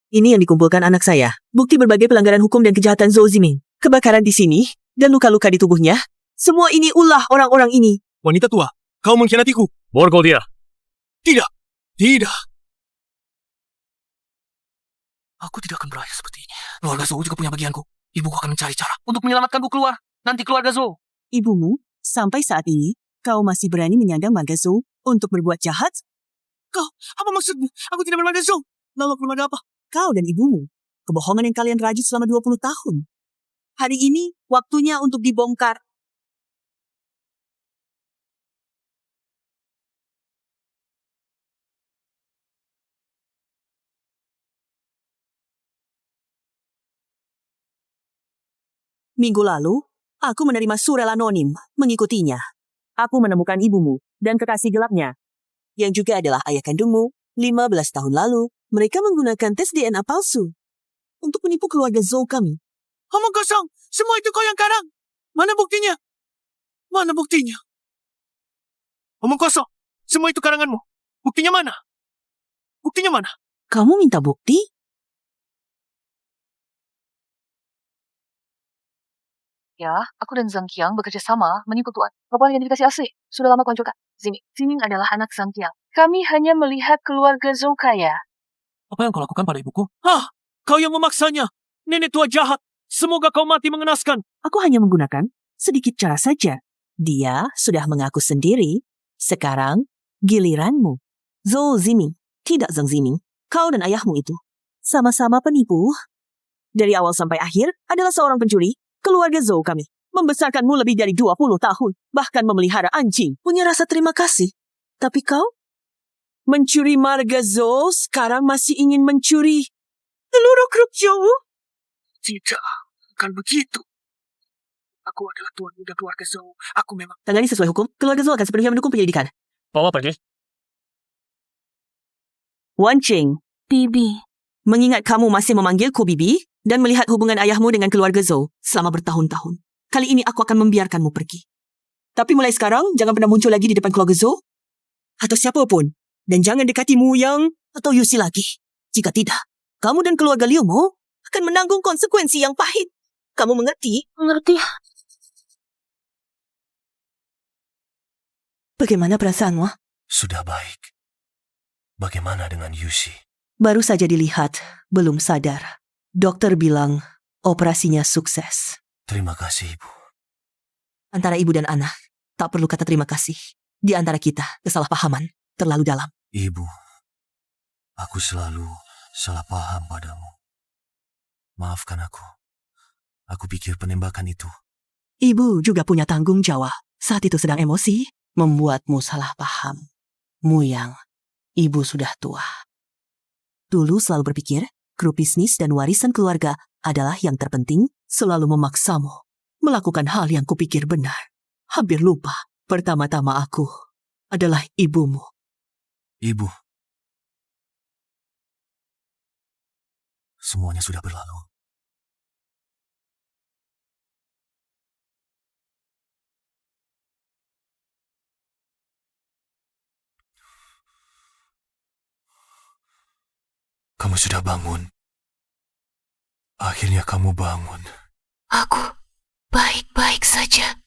Ini yang dikumpulkan anak saya. Bukti berbagai pelanggaran hukum dan kejahatan Zhou Ziming. Kebakaran di sini dan luka-luka di tubuhnya. Semua ini ulah orang-orang ini. Wanita tua, kau mengkhianatiku. Borgol dia. Tidak. Aku tidak akan berakhir seperti ini. Keluarga Zhou juga punya bagianku. Ibuku akan mencari cara untuk menyelamatkanku keluar. Nanti keluarga Zhou. Ibumu, sampai saat ini, kau masih berani menyandang marga Zhou untuk berbuat jahat? Kau, apa maksudmu? Aku tidak bermarga Zhou. Lalu aku bermarga apa? Kau dan ibumu. Kebohongan yang kalian rajut selama 20 tahun. Hari ini, waktunya untuk dibongkar. Minggu lalu, aku menerima surel anonim mengikutinya. Aku menemukan ibumu dan kekasih gelapnya, yang juga adalah ayah kandungmu. 15 tahun lalu, mereka menggunakan tes DNA palsu untuk menipu keluarga Zhou kami. Omong kosong. Semua itu kau yang karang. Mana buktinya? Omong kosong. Semua itu karanganmu. Buktinya mana? Kamu minta bukti? Ya, aku dan Zhang Qiang bekerja sama menipu Tuan. Laporan identifikasi asli. Sudah lama kau hancurkan. Ziming adalah anak Zhang Qiang. Kami hanya melihat keluarga Zhou kaya. Apa yang kau lakukan pada ibuku? Kau yang memaksanya. Nenek tua jahat. Semoga kau mati mengenaskan. Aku hanya menggunakan sedikit cara saja. Dia sudah mengaku sendiri. Sekarang, giliranmu. Zhou Ziming, tidak Zhang Ziming. Kau dan ayahmu itu sama-sama penipu. Dari awal sampai akhir adalah seorang pencuri. Keluarga Zhou kami membesarkanmu lebih dari 20 tahun. Bahkan memelihara anjing. Punya rasa terima kasih. Tapi kau mencuri marga Zhou, sekarang masih ingin mencuri seluruh grup Zhou? Tidak, bukan begitu. Aku adalah tuan muda keluarga Zhou. Aku memang... Tangani sesuai hukum, keluarga Zhou akan sepenuhnya mendukung penyelidikan. Bawa pergi. Wan Qing, Bibi, mengingat kamu masih memanggilku Bibi dan melihat hubungan ayahmu dengan keluarga Zhou selama bertahun-tahun, kali ini aku akan membiarkanmu pergi. Tapi mulai sekarang, jangan pernah muncul lagi di depan keluarga Zhou atau siapapun. Dan jangan dekati Mu Yang atau Yusi lagi. Jika tidak, kamu dan keluarga Liu Mo akan menanggung konsekuensi yang pahit. Kamu mengerti? mengerti. Bagaimana perasaanmu? Sudah baik. Bagaimana dengan Yusi? Baru saja dilihat, belum sadar. Dokter bilang operasinya sukses. Terima kasih, Ibu. Antara ibu dan anak, tak perlu kata terima kasih. Di antara kita, kesalahpahaman terlalu dalam. Ibu, aku selalu salah paham padamu. Maafkan aku. Aku pikir penembakan itu. Ibu juga punya tanggung jawab. Saat itu sedang emosi, membuatmu salah paham. Mu Yang, ibu sudah tua. Dulu selalu berpikir, grup bisnis dan warisan keluarga adalah yang terpenting, selalu memaksamu melakukan hal yang kupikir benar. Hampir lupa, pertama-tama aku adalah ibumu. Ibu, semuanya sudah berlalu. Kamu sudah bangun. Akhirnya kamu bangun. Aku baik-baik saja.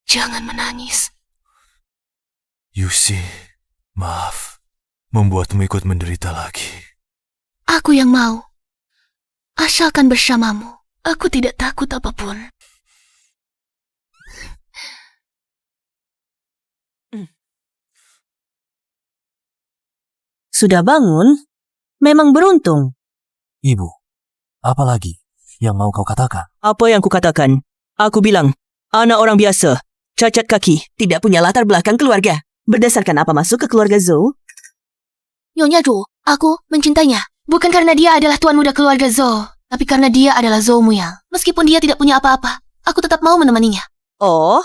Jangan menangis. Yusi, maaf. Membuatmu ikut menderita lagi. Aku yang mau. Asalkan bersamamu, aku tidak takut apapun. Sudah bangun? Memang beruntung. Ibu, apa lagi yang mau kau katakan? Apa yang kukatakan? Aku bilang, anak orang biasa, cacat kaki, tidak punya latar belakang keluarga. Berdasarkan apa masuk ke keluarga Zhou? Nyonya Zhou, aku mencintainya. Bukan karena dia adalah tuan muda keluarga Zhou, tapi karena dia adalah Zhou Muyang. Meskipun dia tidak punya apa-apa, aku tetap mau menemaninya. Oh,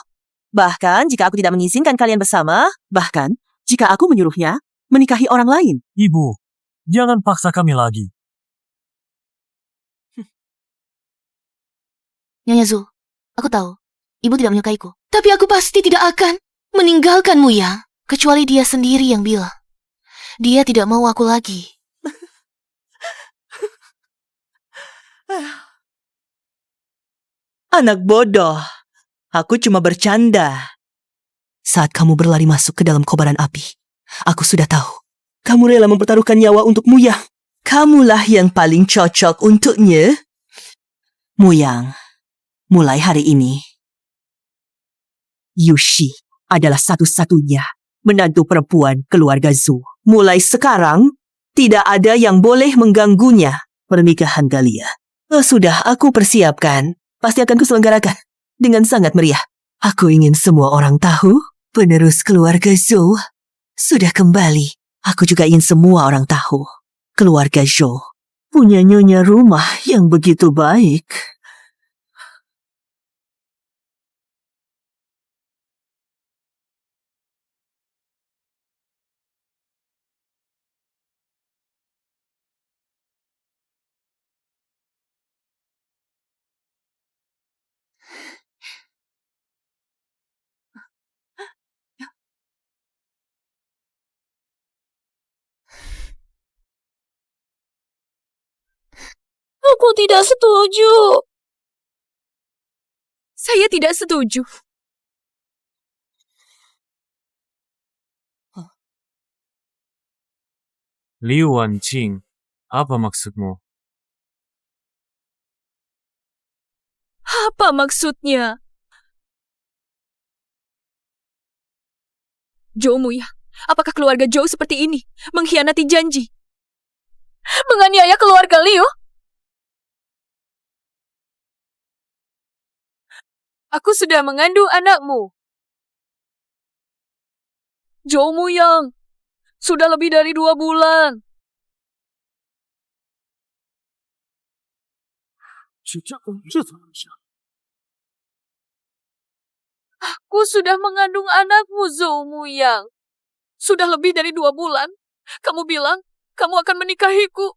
bahkan jika aku tidak mengizinkan kalian bersama, bahkan jika aku menyuruhnya menikahi orang lain. Ibu, jangan paksa kami lagi. Nyonya Zhou, aku tahu, ibu tidak menyukaiku. Tapi aku pasti tidak akan meninggalkan Muyang, kecuali dia sendiri yang bilang. Dia tidak mau aku lagi. Anak bodoh, aku cuma bercanda. Saat kamu berlari masuk ke dalam kobaran api, aku sudah tahu. Kamu rela mempertaruhkan nyawa untuk Muyang. Kamulah yang paling cocok untuknya. Muyang, mulai hari ini, Yushi adalah satu-satunya menantu perempuan keluarga Zhou. Mulai sekarang, tidak ada yang boleh mengganggunya pernikahan kalian. Sudah aku persiapkan. Pasti akan kuselenggarakan dengan sangat meriah. Aku ingin semua orang tahu penerus keluarga Zhou sudah kembali. Aku juga ingin semua orang tahu keluarga Zhou punya nyonya rumah yang begitu baik. Aku tidak setuju. Saya tidak setuju. Liu Wanqing, apa maksudmu? Apa maksudnya? Zhou Muyang, apakah keluarga Zhou seperti ini? Mengkhianati janji? Menganiaya keluarga Liu? Aku sudah mengandung anakmu. Zhou Muyang, sudah lebih dari 2 bulan. Aku sudah mengandung anakmu, Zhou Muyang. Sudah lebih dari 2 bulan. Kamu bilang, kamu akan menikahiku.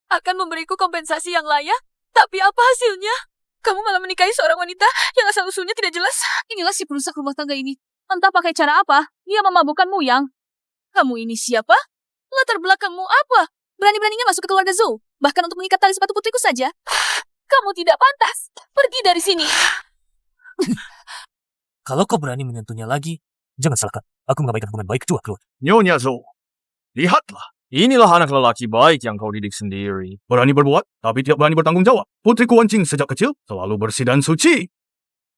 Akan memberiku kompensasi yang layak. Tapi apa hasilnya? Kamu malah menikahi seorang wanita yang asal-usulnya tidak jelas. Inilah si perusak rumah tangga ini. Entah pakai cara apa, ia memabukkan Muyang. Kamu ini siapa? Latar belakangmu apa? Berani-beraninya masuk ke keluarga Zhou. Bahkan untuk mengikat tali sepatu putriku saja. Kamu tidak pantas. Pergi dari sini. Kalau kau berani menyentuhnya lagi, jangan salahkan. Aku mengabaikan hubungan baik kedua keluarga. Nyonya Zhou, lihatlah. Inilah anak lelaki baik yang kau didik sendiri. Berani berbuat, tapi tidak berani bertanggung jawab. Putriku Wanqing sejak kecil selalu bersih dan suci.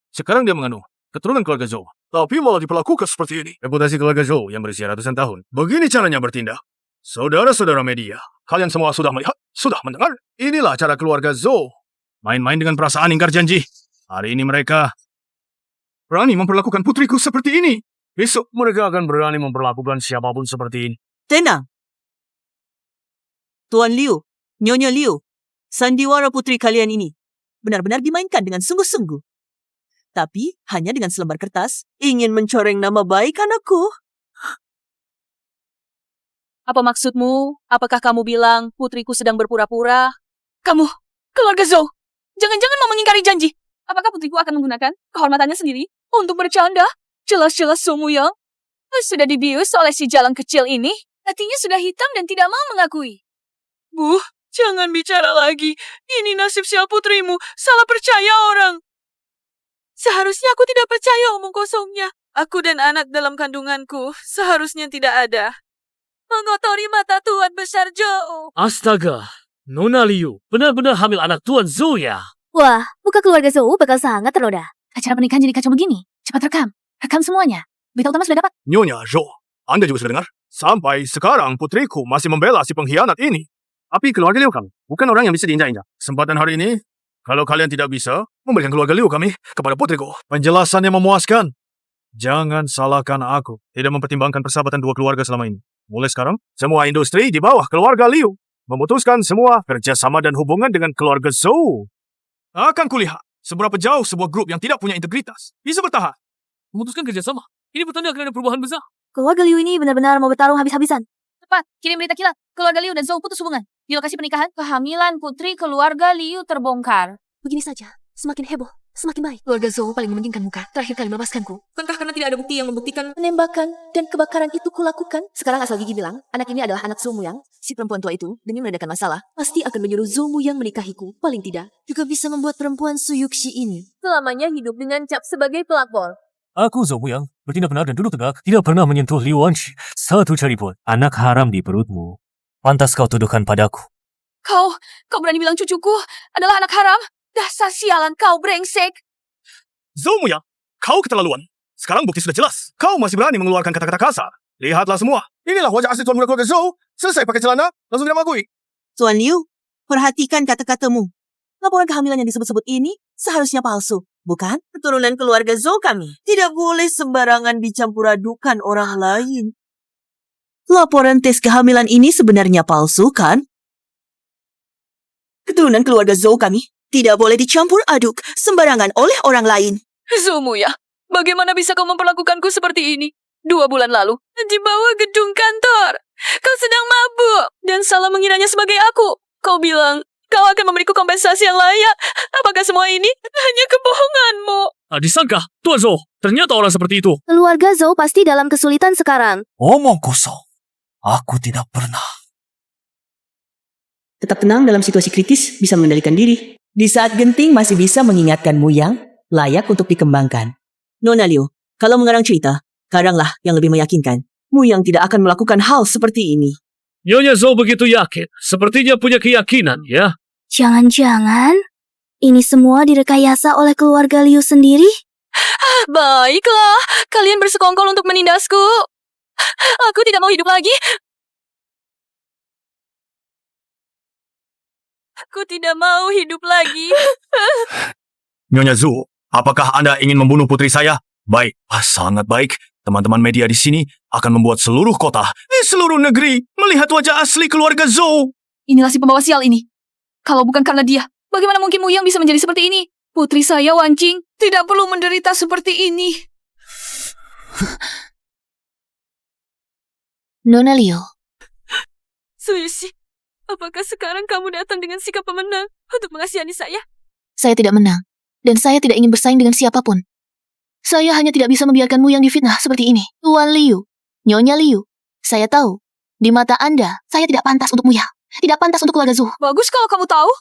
Sekarang dia mengandung keturunan keluarga Zhou, tapi malah diperlakukan seperti ini. Reputasi keluarga Zhou yang berusia ratusan tahun. Begini caranya bertindak. Saudara-saudara media, kalian semua sudah melihat, sudah mendengar. Inilah cara keluarga Zhou. Main-main dengan perasaan ingkar janji. Hari ini mereka berani memperlakukan putriku seperti ini. Besok mereka akan berani memperlakukan siapapun seperti ini. Tenang. Tuan Liu, Nyonya Liu, sandiwara putri kalian ini benar-benar dimainkan dengan sungguh-sungguh. Tapi hanya dengan selembar kertas ingin mencoreng nama baik anakku. Apa maksudmu? Apakah kamu bilang putriku sedang berpura-pura? Kamu, keluarga Zhou, jangan-jangan mau mengingkari janji. Apakah putriku akan menggunakan kehormatannya sendiri untuk bercanda? Jelas-jelas Zhou Muyang sudah dibius oleh si jalang kecil ini. Hatinya sudah hitam dan tidak mau mengakui. Bu, jangan bicara lagi. Ini nasib sial putrimu. Salah percaya orang. Seharusnya aku tidak percaya omong kosongnya. Aku dan anak dalam kandunganku seharusnya tidak ada. mengotori mata Tuan Besar Zhou. Astaga, Nona Liu benar-benar hamil anak Tuan Zhou ya? Wah, muka keluarga Zhou bakal sangat ternoda. Acara pernikahan jadi kacau begini. Cepat rekam. Rekam semuanya. Berita utama sudah dapat. Nyonya Zhou, Anda juga sudah dengar? Sampai sekarang putriku masih membela si pengkhianat ini. Tapi keluarga Liu kami bukan orang yang bisa diinjak-injak. Kesempatan hari ini, kalau kalian tidak bisa memberikan keluarga Liu kami kepada putriku. Penjelasan yang memuaskan. Jangan salahkan aku tidak mempertimbangkan persahabatan dua keluarga selama ini. Mulai sekarang, semua industri di bawah keluarga Liu memutuskan semua kerjasama dan hubungan dengan keluarga Zhou. Akan kulihat seberapa jauh sebuah grup yang tidak punya integritas bisa bertahan. Memutuskan kerjasama? Ini bertanda akan ada perubahan besar. Keluarga Liu ini benar-benar mau bertarung habis-habisan. Cepat, kirim berita kilat. Keluarga Liu dan Zhou putus hubungan. Di lokasi pernikahan, kehamilan putri keluarga Liu terbongkar. Begini saja, semakin heboh, semakin baik. Keluarga Zhou paling mementingkan muka. Terakhir kali melepaskanku. Bukankah karena tidak ada bukti yang membuktikan penembakan dan kebakaran itu kulakukan? Sekarang asal gigi bilang, anak ini adalah anak Zhou Muyang. Si perempuan tua itu, demi meredakan masalah, pasti akan menyuruh Zhou Muyang menikahiku. Paling tidak, juga bisa membuat perempuan Suyuxi ini Selamanya hidup dengan cap sebagai pelakor. Aku Zhou Muyang, bertindak benar dan duduk tegak, tidak pernah menyentuh Liu Wanqi satu cari pun. Anak haram di perutmu. Pantas kau tuduhkan padaku. Kau berani bilang cucuku adalah anak haram? Dasar sialan kau brengsek. Zhou Muyang, kau keterlaluan. Sekarang bukti sudah jelas. Kau masih berani mengeluarkan kata-kata kasar. Lihatlah semua. Inilah wajah asli tuan muda keluarga Zhou. Selesai pakai celana, langsung tidak mengakui. Tuan Liu, perhatikan kata-katamu. Laporan kehamilan yang disebut-sebut ini seharusnya palsu. Bukan? Keturunan keluarga Zhou kami tidak boleh sembarangan dicampur adukan orang lain. Laporan tes kehamilan ini sebenarnya palsu, kan? Keturunan keluarga Zhou kami tidak boleh dicampur aduk sembarangan oleh orang lain. Zhou Muyang, bagaimana bisa kau memperlakukanku seperti ini? 2 bulan lalu, di bawah gedung kantor, kau sedang mabuk dan salah mengiranya sebagai aku. Kau bilang kau akan memberiku kompensasi yang layak. Apakah semua ini hanya kebohonganmu? Disangka, Tuan Zhou, ternyata orang seperti itu. Keluarga Zhou pasti dalam kesulitan sekarang. Omong kosong. Aku tidak pernah. Tetap tenang dalam situasi kritis, bisa mengendalikan diri. Di saat genting masih bisa mengingatkan Muyang, layak untuk dikembangkan. Nona Liu, kalau mengarang cerita, karanglah yang lebih meyakinkan. Muyang tidak akan melakukan hal seperti ini. Nyonya Zhou begitu yakin, sepertinya punya keyakinan, ya? Jangan-jangan ini semua direkayasa oleh keluarga Liu sendiri? Baiklah, kalian bersekongkol untuk menindasku. Aku tidak mau hidup lagi. Aku tidak mau hidup lagi. Nyonya Zhou, apakah Anda ingin membunuh putri saya? Baik, sangat baik. Teman-teman media di sini akan membuat seluruh kota, di seluruh negeri, melihat wajah asli keluarga Zhou. Inilah si pembawa sial ini. Kalau bukan karena dia, bagaimana mungkin Muyang bisa menjadi seperti ini? Putri saya, Wanqing, tidak perlu menderita seperti ini. Nona Liu, Suyushi, apakah sekarang kamu datang dengan sikap pemenang untuk mengasihani saya? saya tidak menang, dan saya tidak ingin bersaing dengan siapapun. Saya hanya tidak bisa membiarkanmu yang difitnah seperti ini. Tuan Liu, Nyonya Liu, saya tahu, di mata Anda, saya tidak pantas untuk Muyang. Tidak pantas untuk keluarga Zhou. Bagus kalau kamu tahu.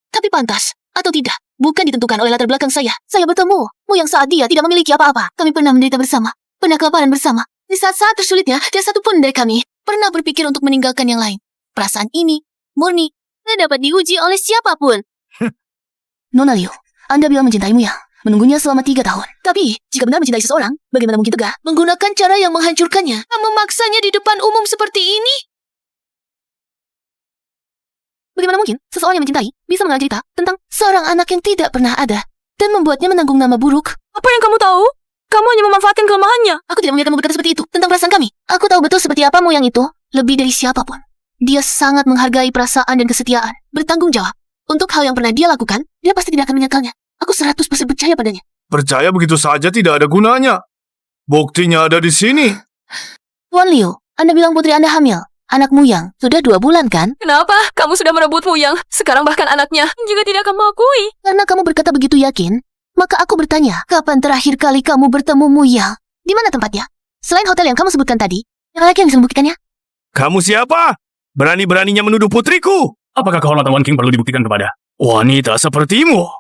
Tapi pantas, atau tidak, bukan ditentukan oleh latar belakang saya. Saya bertemu Muyang saat dia tidak memiliki apa-apa. Kami pernah menderita bersama, pernah kelaparan bersama. Di saat-saat tersulitnya, tidak satu pun dari kami pernah berpikir untuk meninggalkan yang lain. Perasaan ini, murni, tidak dapat diuji oleh siapapun. Nona Liu, Anda bilang mencintai Muyang, menunggunya selama 3 tahun. Tapi, jika benar mencintai seseorang, bagaimana mungkin tegah menggunakan cara yang menghancurkannya, memaksanya di depan umum seperti ini? Bagaimana mungkin seseorang yang mencintai bisa mengarang cerita tentang seorang anak yang tidak pernah ada dan membuatnya menanggung nama buruk? Apa yang kamu tahu? Kamu hanya memanfaatkan kelemahannya. Aku tidak membiarkanmu berkata seperti itu tentang perasaan kami. Aku tahu betul seperti apa Muyang itu, lebih dari siapapun. Dia sangat menghargai perasaan dan kesetiaan, bertanggung jawab. Untuk hal yang pernah dia lakukan, dia pasti tidak akan menyesalnya. Aku 100% percaya padanya. Percaya begitu saja tidak ada gunanya. Buktinya ada di sini. Tuan Liu, Anda bilang putri Anda hamil. Anak Muyang sudah 2 bulan kan? Kenapa? Kamu sudah merebut Muyang. Sekarang bahkan anaknya juga tidak akan mengakui. Karena kamu berkata begitu yakin, maka aku bertanya, kapan terakhir kali kamu bertemu Muyang? Di mana tempatnya? Selain hotel yang kamu sebutkan tadi, yang lagi yang bisa membuktikannya? Kamu siapa? Berani-beraninya menuduh putriku? Apakah kehormatan Wanqing perlu dibuktikan kepada wanita sepertimu?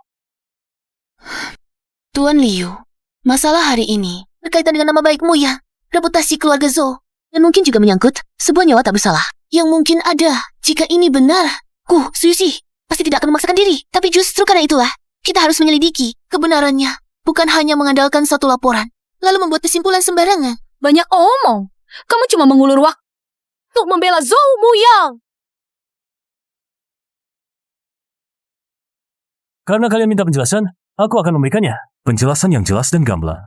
Tuan Liu, masalah hari ini berkaitan dengan nama baik Muyang, reputasi keluarga Zhou, Dan mungkin juga menyangkut sebuah nyawa tak bersalah. Yang mungkin ada jika ini benar. Suyushi pasti tidak akan memaksakan diri. Tapi justru karena itulah, kita harus menyelidiki kebenarannya. Bukan hanya mengandalkan satu laporan, lalu membuat kesimpulan sembarangan. Banyak omong. Kamu cuma mengulur waktu untuk membela Zhou Muyang. Karena kalian minta penjelasan, aku akan memberikannya. Penjelasan yang jelas dan gamblang.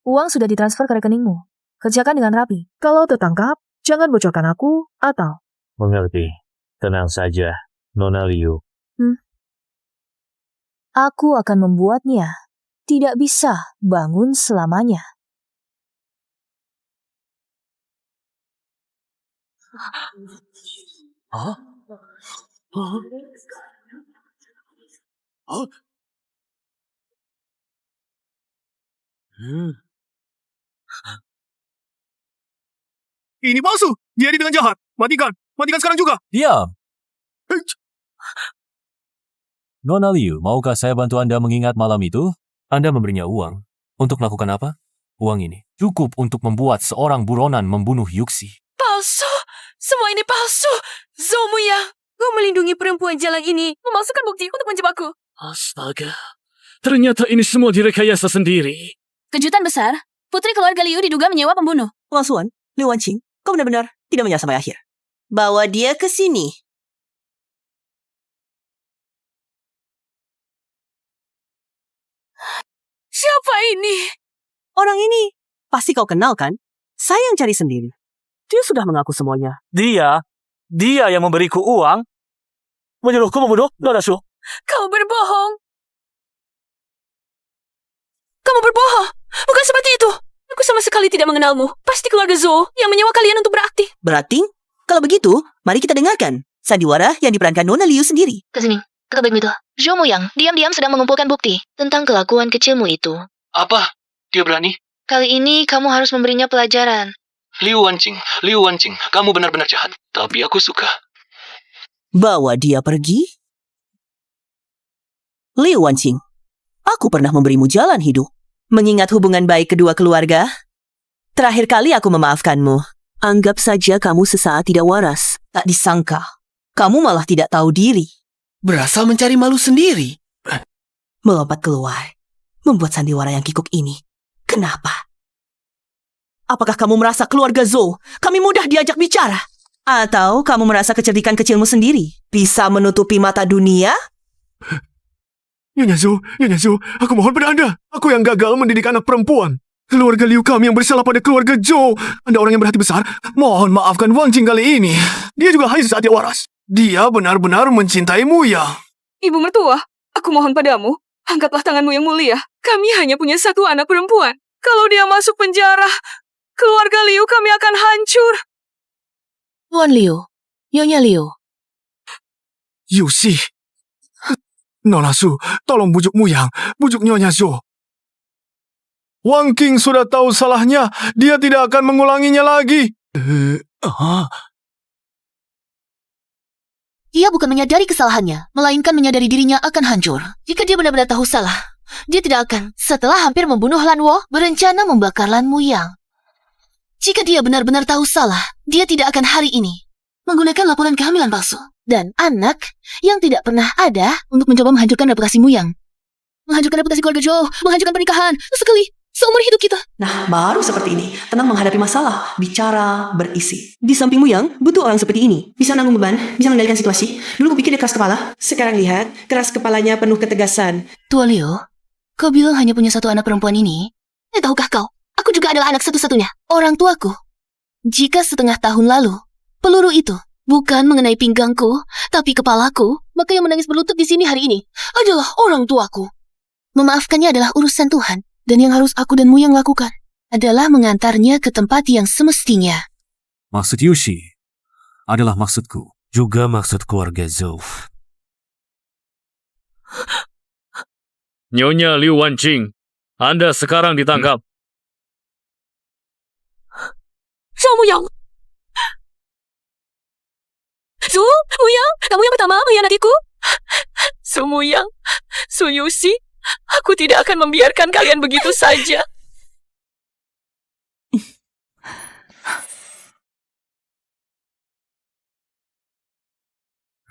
Uang sudah ditransfer ke rekeningmu. Kerjakan dengan rapi. Kalau tertangkap, jangan bocorkan aku atau... Mengerti. Tenang saja, Nona Liu. Aku akan membuatnya tidak bisa bangun selamanya. Ini palsu. Dia dengan jahat. Matikan. Matikan sekarang juga. Diam! Nona Liu, maukah saya bantu Anda mengingat malam itu? Anda memberinya uang. Untuk melakukan apa? Uang ini cukup untuk membuat seorang buronan membunuh Yuxi. Palsu! Semua ini palsu! Zhou Muyang, kau melindungi perempuan jalan ini, memasukkan bukti untuk menjebakku. Astaga. Ternyata ini semua direkayasa sendiri. Kejutan besar, putri keluarga Liu diduga menyewa pembunuh. Wang Suan, Liu Wanqing, kau benar-benar tidak menyerah sampai akhir. Bawa dia ke sini. Siapa ini? Orang ini pasti kau kenal kan? Saya yang cari sendiri. Dia sudah mengaku semuanya. Dia yang memberiku uang, menyuruhku membunuh Nona Shu. Kau berbohong. Kamu berbohong. Bukan seperti itu. Aku sama sekali tidak mengenalmu. Pasti keluarga Zhou yang menyewa kalian untuk beraksi. Berarti, kalau begitu, mari kita dengarkan sandiwara yang diperankan Nona Liu sendiri. Kesini, kakak baik itu. Zhou Muyang diam-diam sedang mengumpulkan bukti tentang kelakuan kecilmu itu. Apa? Dia berani? Kali ini kamu harus memberinya pelajaran. Liu Wanqing, kamu benar-benar jahat. Tapi aku suka. Bawa dia pergi. Liu Wanqing, aku pernah memberimu jalan hidup. Mengingat hubungan baik kedua keluarga, terakhir kali aku memaafkanmu. Anggap saja kamu sesaat tidak waras. Tak disangka, kamu malah tidak tahu diri. Berasa mencari malu sendiri. Melompat keluar, membuat sandiwara yang kikuk ini. Kenapa? Apakah kamu merasa keluarga Zhou kami mudah diajak bicara? Atau kamu merasa kecerdikan kecilmu sendiri bisa menutupi mata dunia? Nyonya Zhou, aku mohon pada Anda. Aku yang gagal mendidik anak perempuan. Keluarga Liu kami yang bersalah pada keluarga Zhou. Anda orang yang berhati besar. Mohon maafkan Wang Jing kali ini. Dia juga hanya sesaat dia waras. Dia benar-benar mencintaimu ya. Ibu mertua, aku mohon padamu, angkatlah tanganmu yang mulia. Kami hanya punya satu anak perempuan. Kalau dia masuk penjara, keluarga Liu kami akan hancur. Tuan Liu, Nyonya Liu. Yuxi. Nona Shu, tolong bujuk Muyang, bujuk Nyonya Zhou. Wang Qing sudah tahu salahnya, dia tidak akan mengulanginya lagi. Dia bukan menyadari kesalahannya, melainkan menyadari dirinya akan hancur. Jika dia benar-benar tahu salah, dia tidak akan, setelah hampir membunuh Lan Wo, berencana membakar Lan Muyang. Jika dia benar-benar tahu salah, dia tidak akan hari ini menggunakan laporan kehamilan palsu dan anak yang tidak pernah ada untuk mencoba menghancurkan reputasi Muyang. Menghancurkan reputasi keluarga Zhou, menghancurkan pernikahan, sekali, seumur hidup kita. Nah, baru seperti ini. Tenang menghadapi masalah, bicara, berisi. Di samping Muyang, butuh orang seperti ini. Bisa nanggung beban, bisa mengendalikan situasi. Dulu kupikir dia keras kepala. Sekarang lihat, keras kepalanya penuh ketegasan. Tua Liu, kau bilang hanya punya satu anak perempuan ini? Tahukah kau, aku juga adalah anak satu-satunya. Orang tuaku. Jika setengah tahun lalu, peluru itu bukan mengenai pinggangku, tapi kepalaku, maka yang menangis berlutut di sini hari ini adalah orang tuaku. Memaafkannya adalah urusan Tuhan, dan yang harus aku dan Muyang lakukan adalah mengantarnya ke tempat yang semestinya. Maksud Yuxi adalah maksudku. Juga maksud keluarga Zhou. Nyonya Liu Wanqing, Anda sekarang ditangkap. Zhou Muyang! Zhou Muyang, kamu yang pertama mengkhianatiku. Sumuyang, Suyushi, aku tidak akan membiarkan kalian begitu saja.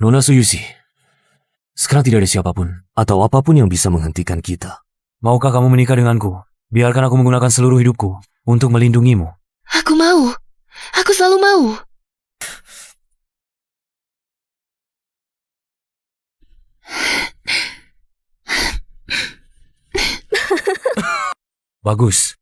Nona Suyushi, sekarang tidak ada siapapun atau apapun yang bisa menghentikan kita. Maukah kamu menikah denganku? Biarkan aku menggunakan seluruh hidupku untuk melindungimu. Aku mau. Aku selalu mau. Bagus.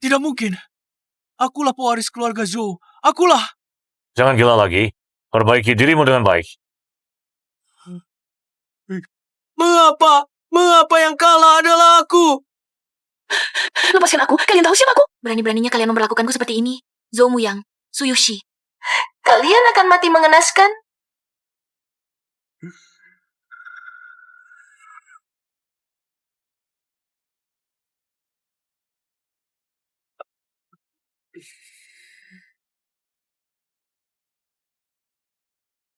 Tidak mungkin. Akulah pewaris keluarga Zhou. Akulah. Jangan gila lagi. Perbaiki dirimu dengan baik. Mengapa? Mengapa yang kalah adalah aku? Lepaskan aku. Kalian tahu siapa aku? Berani-beraninya kalian memperlakukanku seperti ini. Zhou Muyang, Suyushi. Kalian akan mati mengenaskan.